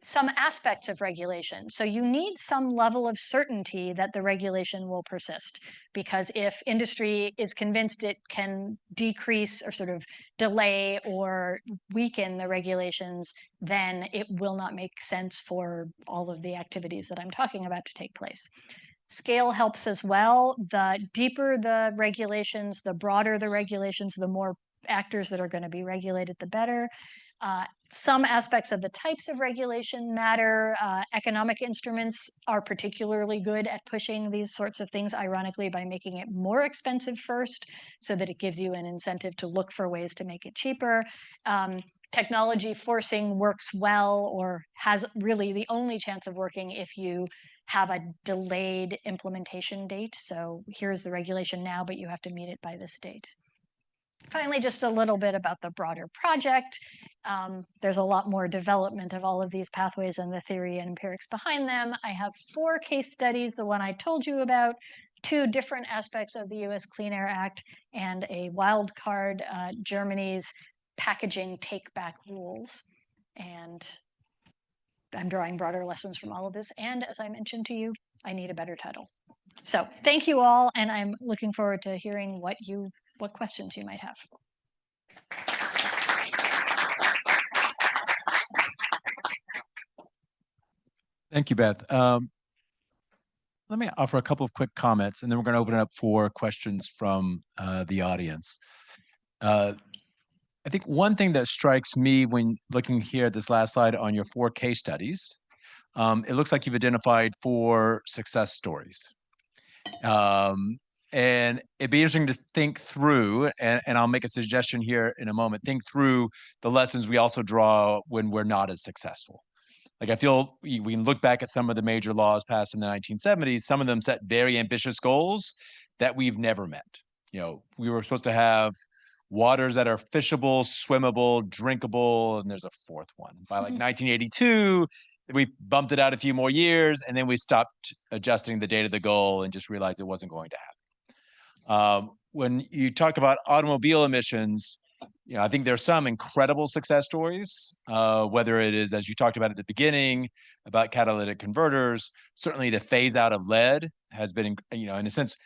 some aspects of regulation. So you need some level of certainty that the regulation will persist, because if industry is convinced it can decrease or sort of delay or weaken the regulations, then it will not make sense for all of the activities that I'm talking about to take place. Scale helps as well. The deeper the regulations, the broader the regulations, the more actors that are going to be regulated, the better. Some aspects of the types of regulation matter. Economic instruments are particularly good at pushing these sorts of things, ironically, by making it more expensive first, so that it gives you an incentive to look for ways to make it cheaper. Technology forcing works well, or has really the only chance of working, if you have a delayed implementation date. So here's the regulation now, but you have to meet it by this date. Finally, just a little bit about the broader project. There's a lot more development of all of these pathways and the theory and empirics behind them. I have 4 case studies, the one I told you about, 2 different aspects of the US Clean Air Act, and a wild card, Germany's packaging take-back rules. And I'm drawing broader lessons from all of this. And as I mentioned to you, I need a better title. So thank you all, and I'm looking forward to hearing what questions you might have. Thank you, Beth. Let me offer a couple of quick comments, and then we're going to open it up for questions from the audience. I think one thing that strikes me when looking here at this last slide on your 4 case studies, it looks like you've identified 4 success stories. And it'd be interesting to think through, and I'll make a suggestion here in a moment, think through the lessons we also draw when we're not as successful. Like, I feel we can look back at some of the major laws passed in the 1970s. Some of them set very ambitious goals that we've never met. You know, we were supposed to have waters that are fishable, swimmable, drinkable, and there's a 4th one. By like 1982, we bumped it out a few more years, and then we stopped adjusting the date of the goal and just realized it wasn't going to happen. When you talk about automobile emissions, I think there's some incredible success stories, whether it is, as you talked about at the beginning, about catalytic converters. Certainly the phase out of lead has been, in a sense,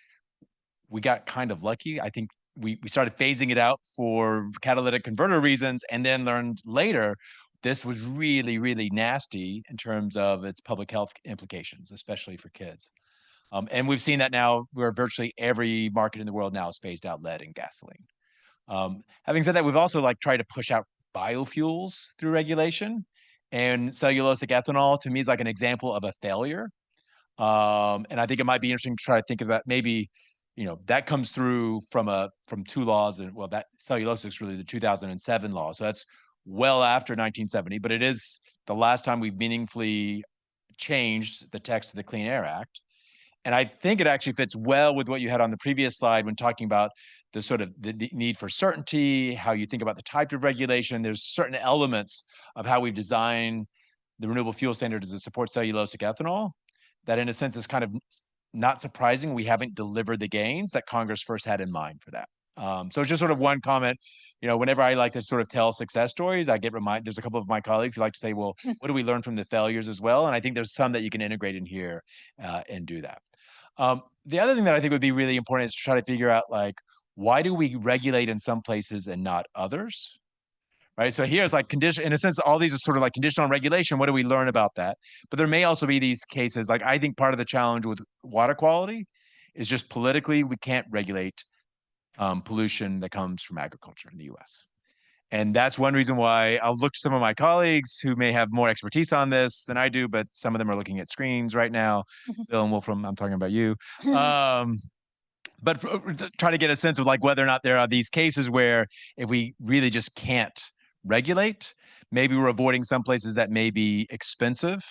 we got kind of lucky. I think we started phasing it out for catalytic converter reasons and then learned later this was really, really nasty in terms of its public health implications, especially for kids. And we've seen that now where virtually every market in the world now has phased out lead in gasoline. Having said that, we've also tried to push out biofuels through regulation, and cellulosic ethanol to me is like an example of a failure. And I think it might be interesting to try to think about maybe, that comes through from two laws, and well, that cellulosic is really the 2007 law, so that's well after 1970, but it is the last time we've meaningfully changed the text of the Clean Air Act. And I think it actually fits well with what you had on the previous slide when talking about the sort of the need for certainty, how you think about the type of regulation. There's certain elements of how we've designed the renewable fuel standards to support cellulosic ethanol that in a sense is kind of not surprising. We haven't delivered the gains that Congress first had in mind for that. So it's just sort of one comment. Whenever I like to sort of tell success stories, I get reminded. There's a couple of my colleagues who like to say, "Well, what do we learn from the failures as well?" And I think there's some that you can integrate in here and do that. The other thing that I think would be really important is to try to figure out why do we regulate in some places and not others? Right. So here's condition in a sense, all these are sort of like conditional regulation. What do we learn about that? But there may also be these cases, I think part of the challenge with water quality is just politically, we can't regulate pollution that comes from agriculture in the US. And that's one reason why I'll look to some of my colleagues who may have more expertise on this than I do, but some of them are looking at screens right now. Bill and Wolfram, I'm talking about you. But try to get a sense of whether or not there are these cases where if we really just can't regulate, maybe we're avoiding some places that may be expensive,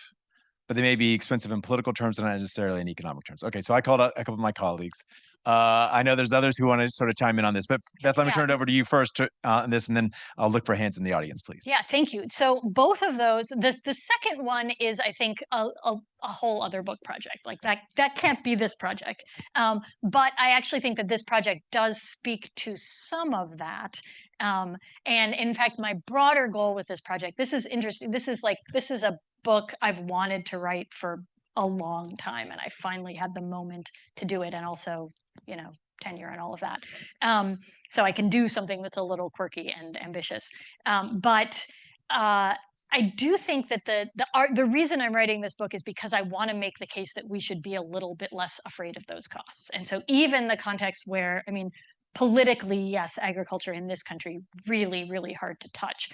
but they may be expensive in political terms and not necessarily in economic terms. Okay, so I called out a couple of my colleagues. I know there's others who want to sort of chime in on this, but Beth, let me turn it over to you first on this, and then I'll look for hands in the audience, please. Yeah, thank you. So both of those, the second one is, I think, a whole other book project. That can't be this project. But I actually think that this project does speak to some of that. And in fact, my broader goal with this project, this is interesting. This is a book I've wanted to write for a long time, and I finally had the moment to do it, and also, tenure and all of that. So I can do something that's a little quirky and ambitious. But I do think that the reason I'm writing this book is because I want to make the case that we should be a little bit less afraid of those costs. And so even the context where, politically, yes, agriculture in this country, really, really hard to touch.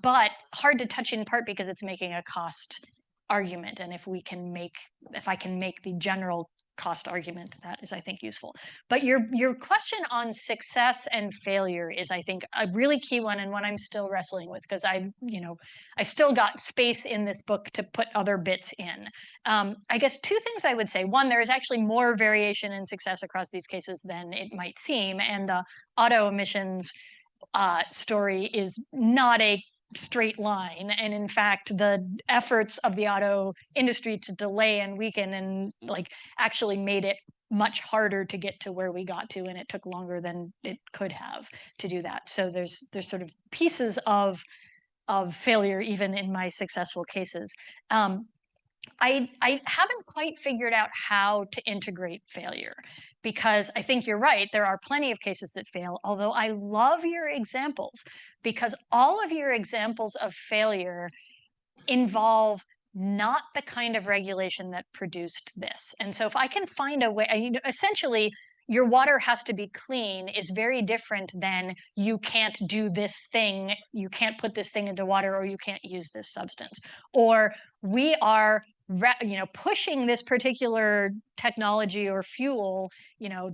But hard to touch in part because it's making a cost argument. And if I can make the general cost argument, that is, I think, useful. But your question on success and failure is, I think, a really key one, and one I'm still wrestling with, because I still got space in this book to put other bits in. I guess two things I would say. One, there is actually more variation in success across these cases than it might seem, and the auto emissions story is not a straight line. And in fact, the efforts of the auto industry to delay and weaken and actually made it much harder to get to where we got to, and it took longer than it could have to do that. So there's sort of pieces of failure even in my successful cases. I haven't quite figured out how to integrate failure, because I think you're right. There are plenty of cases that fail, although I love your examples, because all of your examples of failure involve not the kind of regulation that produced this. And so if I can find a way, essentially, your water has to be clean is very different than you can't do this thing, you can't put this thing into water, or you can't use this substance. Or we are pushing this particular technology or fuel,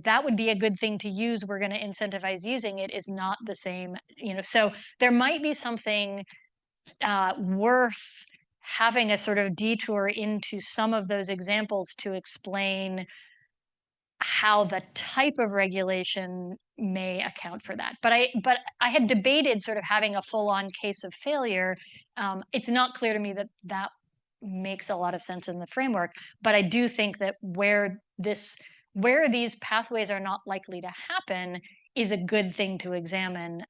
that would be a good thing to use, we're going to incentivize using it, is not the same. So there might be something worth having a sort of detour into some of those examples to explain how the type of regulation may account for that. But I had debated sort of having a full-on case of failure. It's not clear to me that makes a lot of sense in the framework, but I do think that where these pathways are not likely to happen is a good thing to examine,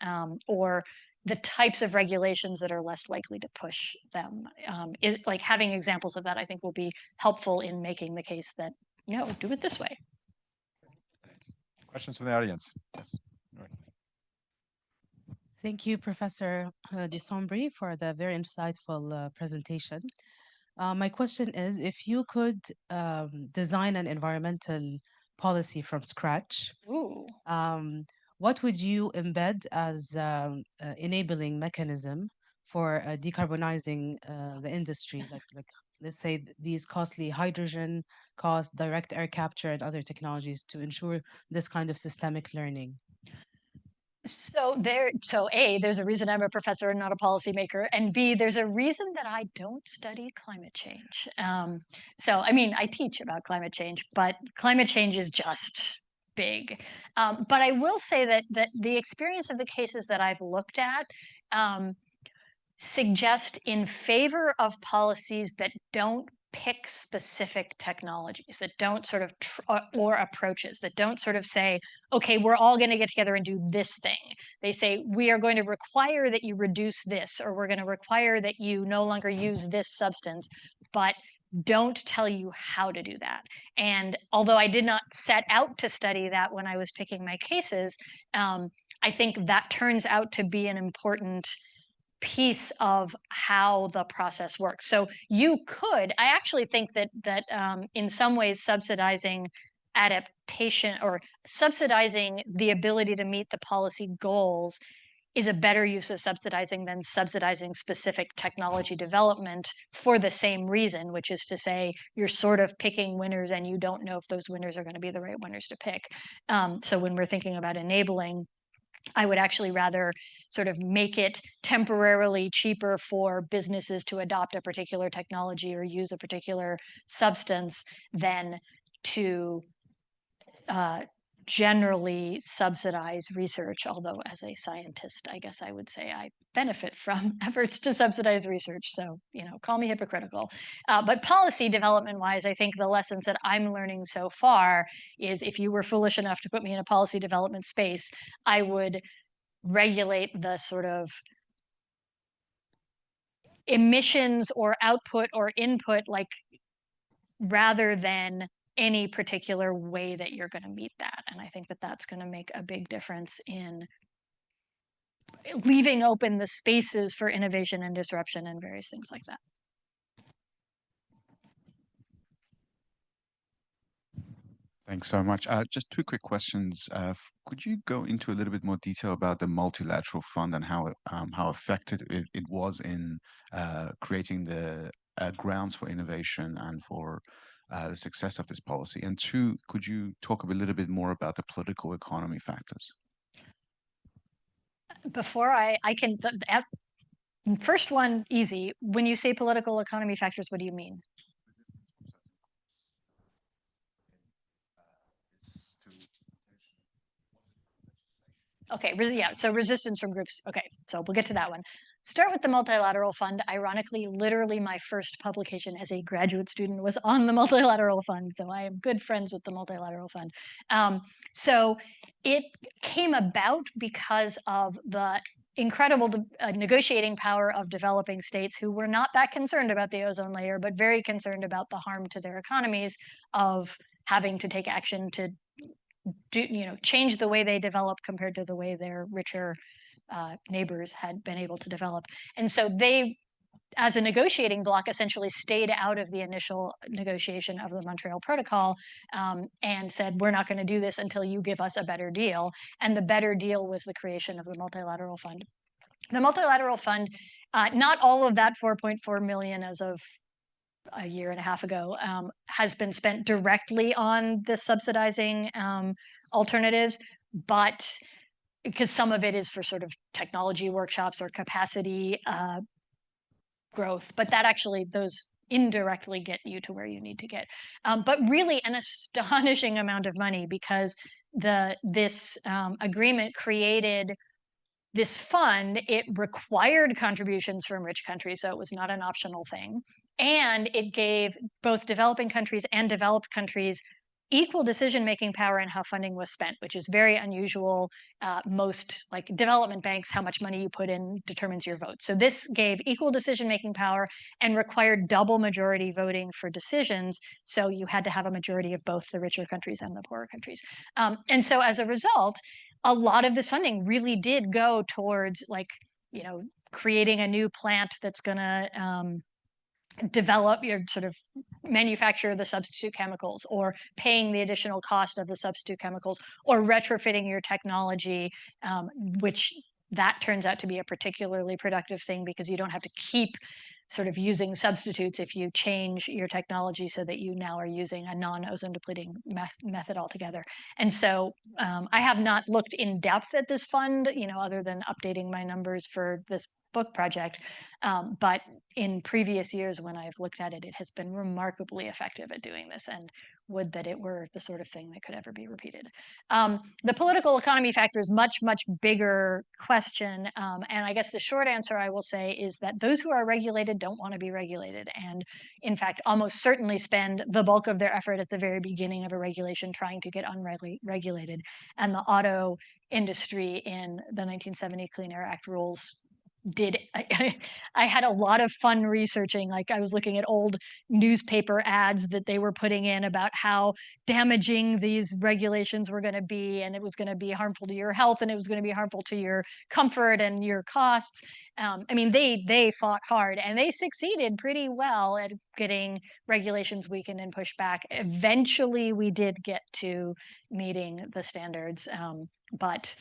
or the types of regulations that are less likely to push them. Is like having examples of that, I think, will be helpful in making the case that no, do it this way. Questions from the audience? Yes. All right. Thank you, Professor DeSombre, for the very insightful presentation. My question is, if you could design an environmental policy from scratch, Ooh. what would you embed as enabling mechanism for decarbonizing the industry? Like let's say these costly hydrogen cost, direct air capture, and other technologies to ensure this kind of systemic learning. So A, there's a reason I'm a professor and not a policymaker, and B, there's a reason that I don't study climate change. So, I mean, I teach about climate change, but climate change is just big. But I will say that the experience of the cases that I've looked at suggest in favor of policies that don't pick specific technologies, that don't sort of or approaches that don't sort of say, okay, we're all going to get together and do this thing. They say we are going to require that you reduce this, or we're going to require that you no longer use this substance, but don't tell you how to do that. And although I did not set out to study that when I was picking my cases, I think that turns out to be an important piece of how the process works. So you could, I actually think that in some ways subsidizing adaptation or subsidizing the ability to meet the policy goals is a better use of subsidizing than subsidizing specific technology development for the same reason, which is to say you're sort of picking winners and you don't know if those winners are going to be the right winners to pick. So when we're thinking about enabling, I would actually rather sort of make it temporarily cheaper for businesses to adopt a particular technology or use a particular substance than to generally subsidize research. Although as a scientist, I guess I would say I benefit from efforts to subsidize research. So, call me hypocritical. But policy development wise, I think the lessons that I'm learning so far is if you were foolish enough to put me in a policy development space, I would regulate the sort of emissions or output or input, like rather than any particular way that you're going to meet that. And I think that that's going to make a big difference in leaving open the spaces for innovation and disruption and various things like that. Thanks so much. Just two quick questions. Could you go into a little bit more detail about the multilateral fund and how effective it was in creating the grounds for innovation and for the success of this policy? And two, could you talk a little bit more about the political economy factors? Before I can, first one, easy. When you say political economy factors, what do you mean? Okay, yeah, so resistance from groups. Okay, so we'll get to that one. Start with the Multilateral Fund. Ironically, literally my first publication as a graduate student was on the Multilateral Fund, so I am good friends with the Multilateral Fund. So it came about because of the incredible negotiating power of developing states who were not that concerned about the ozone layer, but very concerned about the harm to their economies of having to take action to change the way they develop compared to the way their richer neighbors had been able to develop. And so they, as a negotiating bloc, essentially stayed out of the initial negotiation of the Montreal Protocol and said, we're not going to do this until you give us a better deal. And the better deal was the creation of the Multilateral Fund. The Multilateral Fund, not all of that 4.4 million as of a year and a half ago, has been spent directly on the subsidizing alternatives, but because some of it is for sort of technology workshops or capacity growth, but that actually, those indirectly get you to where you need to get. But really an astonishing amount of money, because this agreement created this fund. It required contributions from rich countries, so it was not an optional thing. And it gave both developing countries and developed countries equal decision-making power in how funding was spent, which is very unusual. Most like development banks, how much money you put in determines your vote. So this gave equal decision-making power and required double majority voting for decisions. So you had to have a majority of both the richer countries and the poorer countries. And so as a result, a lot of this funding really did go towards like, you know, creating a new plant that's going to develop your sort of manufacture the substitute chemicals, or paying the additional cost of the substitute chemicals, or retrofitting your technology, which that turns out to be a particularly productive thing because you don't have to keep sort of using substitutes if you change your technology so that you now are using a non-ozone depleting method altogether. And so I have not looked in depth at this fund, you know, other than updating my numbers for this book project. But in previous years when I've looked at it, it has been remarkably effective at doing this, and would that it were the sort of thing that could ever be repeated. The political economy factor is much, much bigger question. And I guess the short answer I will say is that those who are regulated don't want to be regulated. And in fact, almost certainly spend the bulk of their effort at the very beginning of a regulation trying to get unregulated. And the auto industry in the 1970 Clean Air Act rules did I had a lot of fun researching. Like I was looking at old newspaper ads that they were putting in about how damaging these regulations were going to be, and it was going to be harmful to your health, and it was going to be harmful to your comfort and your costs. I mean, they fought hard, and they succeeded pretty well at getting regulations weakened and pushed back. Eventually, we did get to meeting the standards, but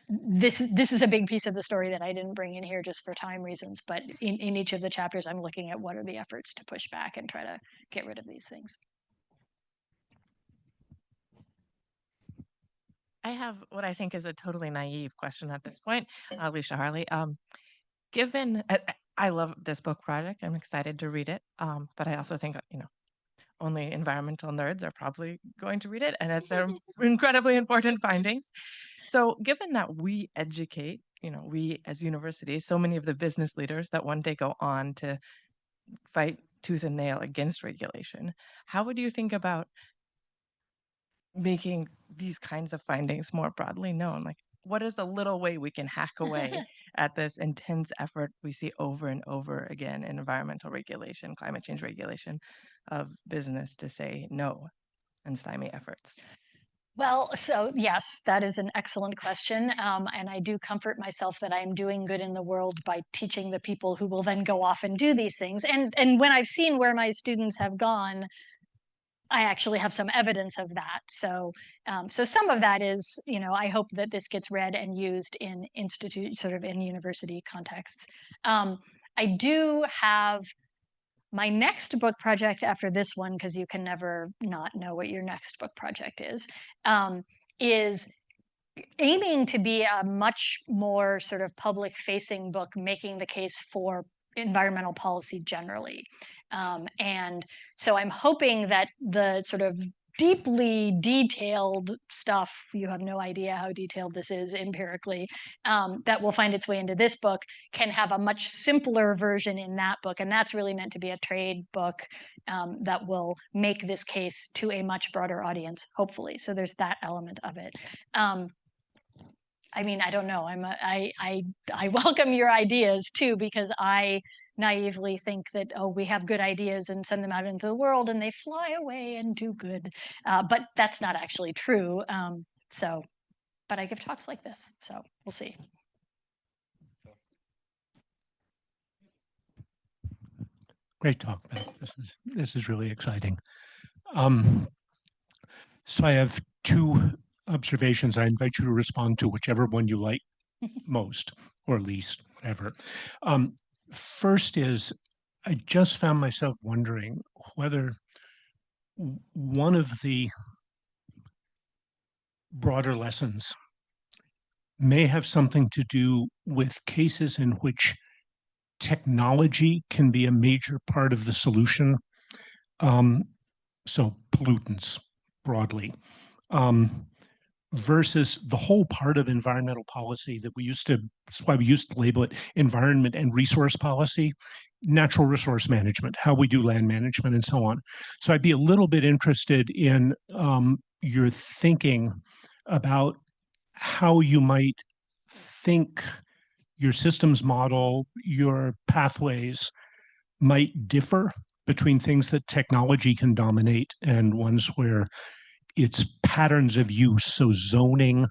this is a big piece of the story that I didn't bring in here just for time reasons, but in each of the chapters, I'm looking at what are the efforts to push back and try to get rid of these things. I have what I think is a totally naive question at this point, Alicia Harley. Given, I love this book project, I'm excited to read it, but I also think, you know, only environmental nerds are probably going to read it, and it's incredibly important findings. So given that we educate, you know, we as universities, so many of the business leaders that one day go on to fight tooth and nail against regulation, how would you think about making these kinds of findings more broadly known? Like, what is the little way we can hack away at this intense effort we see over and over again in environmental regulation, climate change regulation, of business to say no and stymie efforts? Well, so yes, that is an excellent question. And I do comfort myself that I'm doing good in the world by teaching the people who will then go off and do these things. And when I've seen where my students have gone, I actually have some evidence of that. So, so some of that is, you know, I hope that this gets read and used in institute, sort of in university contexts. I do have my next book project after this one, because you can never not know what your next book project is aiming to be a much more sort of public-facing book, making the case for environmental policy generally. And so I'm hoping that the sort of deeply detailed stuff, you have no idea how detailed this is empirically, that will find its way into this book, can have a much simpler version in that book. And that's really meant to be a trade book that will make this case to a much broader audience, hopefully. So there's that element of it. I mean, I don't know. I welcome your ideas too, because I naively think that, oh, we have good ideas and send them out into the world and they fly away and do good. But that's not actually true. But I give talks like this, so we'll see. Great talk, Beth. This is really exciting. So I have two observations. I invite you to respond to whichever one you like most, or least, whatever. First is, I just found myself wondering whether one of the broader lessons may have something to do with cases in which technology can be a major part of the solution. So pollutants broadly, versus the whole part of environmental policy that we used to, that's why we used to label it environment and resource policy, natural resource management, how we do land management, and so on. So I'd be a little bit interested in your thinking about how you might think your systems model, your pathways might differ between things that technology can dominate and ones where it's patterns of use, so zoning,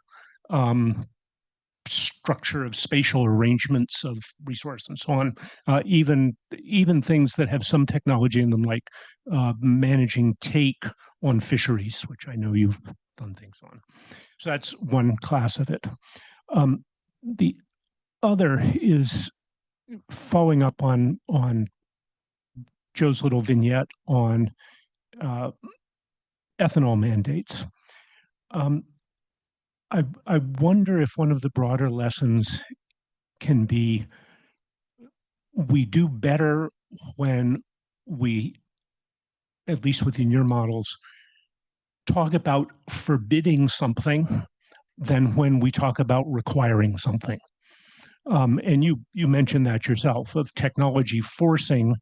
structure of spatial arrangements of resource and so on, even things that have some technology in them, like managing take on fisheries, which I know you've done things on. So that's one class of it. The other is following up on Joe's little vignette on ethanol mandates. I wonder if one of the broader lessons can be we do better when we, at least within your models, talk about forbidding something than when we talk about requiring something. And you mentioned that yourself, of technology forcing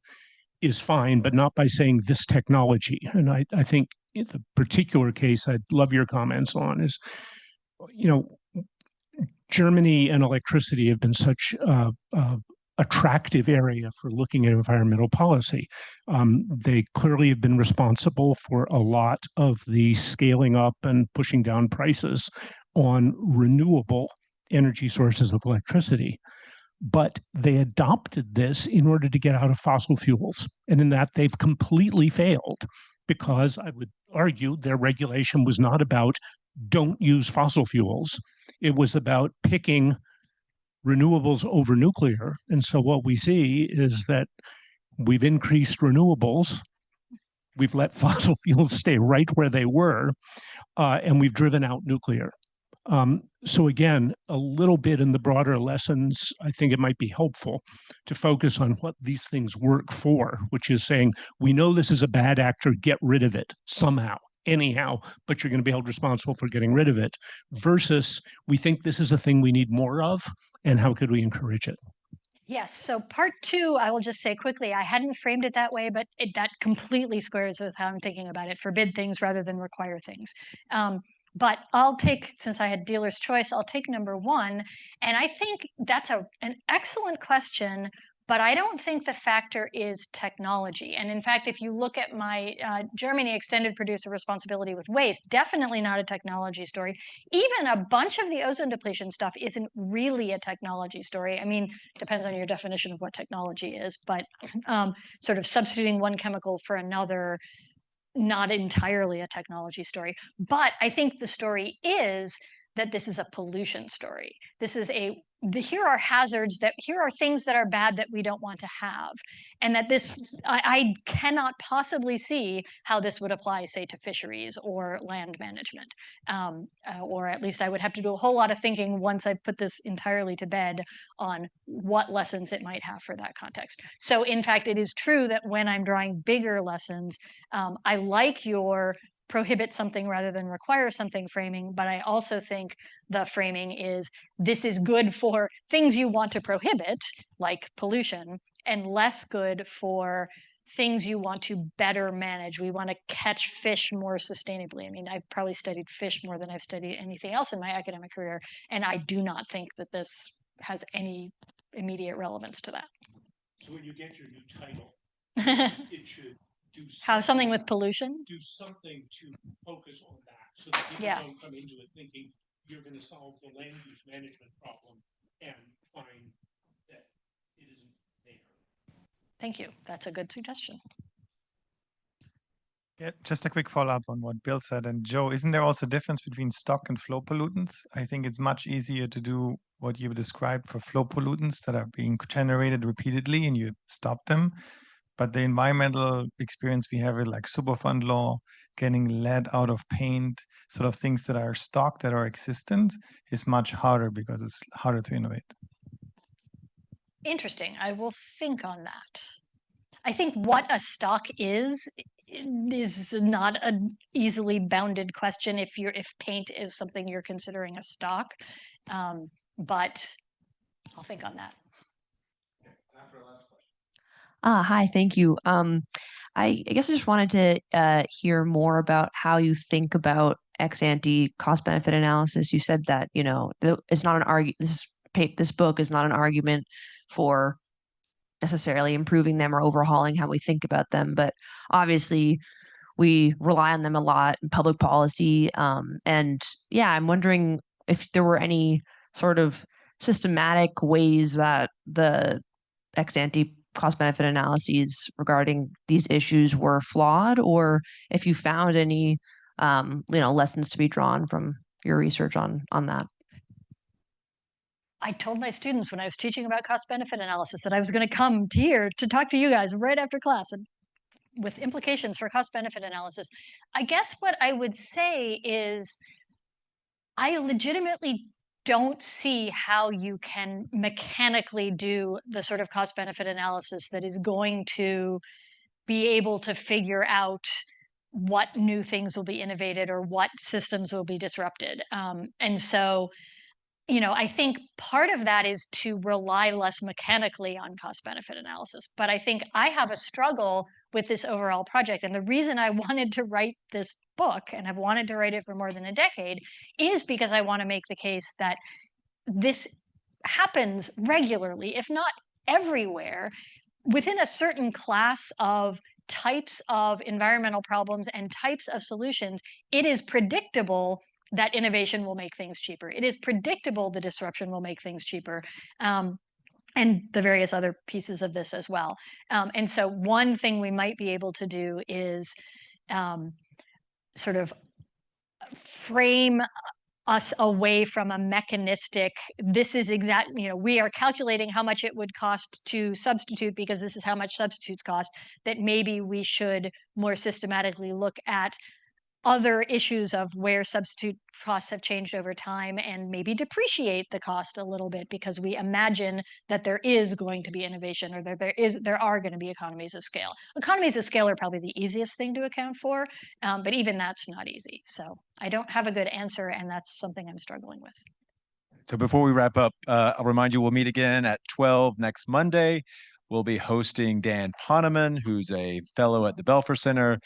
is fine, but not by saying this technology. And I think in the particular case I'd love your comments on is, Germany and electricity have been such attractive area for looking at environmental policy. They clearly have been responsible for a lot of the scaling up and pushing down prices on renewable energy sources of electricity. But they adopted this in order to get out of fossil fuels. And in that, they've completely failed, because I would argue their regulation was not about don't use fossil fuels. It was about picking renewables over nuclear. And so what we see is that we've increased renewables, we've let fossil fuels stay right where they were, and we've driven out nuclear. So again, a little bit in the broader lessons, I think it might be helpful to focus on what these things work for, which is saying, we know this is a bad actor, get rid of it somehow, anyhow, but you're going to be held responsible for getting rid of it, versus we think this is a thing we need more of, and how could we encourage it? Yes, so part two, I will just say quickly, I hadn't framed it that way, but that completely squares with how I'm thinking about it: forbid things rather than require things. But I'll take, since I had dealer's choice, I'll take number one. And I think that's an excellent question, but I don't think the factor is technology. And in fact, if you look at my Germany extended producer responsibility with waste, definitely not a technology story. Even a bunch of the ozone depletion stuff isn't really a technology story. I mean, depends on your definition of what technology is, but sort of substituting one chemical for another, not entirely a technology story. But I think the story is that this is a pollution story. This is here are hazards, here are things that are bad that we don't want to have. And that I cannot possibly see how this would apply, say, to fisheries or land management. Or at least I would have to do a whole lot of thinking once I've put this entirely to bed on what lessons it might have for that context. So in fact, it is true that when I'm drawing bigger lessons, I like your prohibit something rather than require something framing, but I also think the framing is this is good for things you want to prohibit, like pollution, and less good for things you want to better manage. We want to catch fish more sustainably. I mean, I've probably studied fish more than I've studied anything else in my academic career, and I do not think that this has any immediate relevance to that. So when you get your new title, it should do something with pollution? Do something to focus on that, so that people don't come into it thinking you're going to solve the land use management problem and find that it isn't there. Thank you. That's a good suggestion. Yeah, just a quick follow-up on what Bill said. And Joe, isn't there also a difference between stock and flow pollutants? I think it's much easier to do what you described for flow pollutants that are being generated repeatedly and you stop them. But the environmental experience we have with like Superfund law, getting lead out of paint, sort of things that are stock, that are existent, is much harder because it's harder to innovate. Interesting. I will think on that. I think what a stock is not an easily bounded question if paint is something you're considering a stock. But I'll think on that. Hi, thank you. I guess I just wanted to hear more about how you think about ex-ante cost-benefit analysis. You said that, it's not an this book is not an argument for necessarily improving them or overhauling how we think about them, but obviously we rely on them a lot in public policy. And yeah, I'm wondering if there were any sort of systematic ways that the ex ante cost benefit analyses regarding these issues were flawed, or if you found any lessons to be drawn from your research on that. I told my students when I was teaching about cost benefit analysis that I was going to come here to talk to you guys right after class and with implications for cost benefit analysis. I guess what I would say is I legitimately don't see how you can mechanically do the sort of cost benefit analysis that is going to be able to figure out what new things will be innovated or what systems will be disrupted. And so, I think part of that is to rely less mechanically on cost benefit analysis. But I think I have a struggle with this overall project. And the reason I wanted to write this book, and I've wanted to write it for more than a decade, is because I want to make the case that this happens regularly, if not everywhere, within a certain class of types of environmental problems and types of solutions. It is predictable that innovation will make things cheaper. It is predictable the disruption will make things cheaper. And the various other pieces of this as well. And so one thing we might be able to do is sort of frame us away from a mechanistic, this is exactly, we are calculating how much it would cost to substitute because this is how much substitutes cost, that maybe we should more systematically look at other issues of where substitute costs have changed over time and maybe depreciate the cost a little bit because we imagine that there is going to be innovation or that there are going to be economies of scale. Economies of scale are probably the easiest thing to account for, but even that's not easy. So I don't have a good answer, and that's something I'm struggling with. So before we wrap up, I'll remind you we'll meet again at 12 next Monday. We'll be hosting Dan Poneman, who's a fellow at the Belfer Center,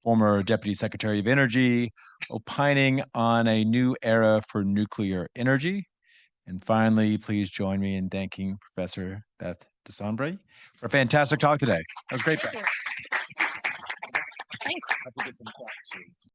former Deputy Secretary of Energy, opining on a new era for nuclear energy. And finally, please join me in thanking Professor Beth DeSombre for a fantastic talk today. That was great, Beth. Thanks. I have to get some talk too.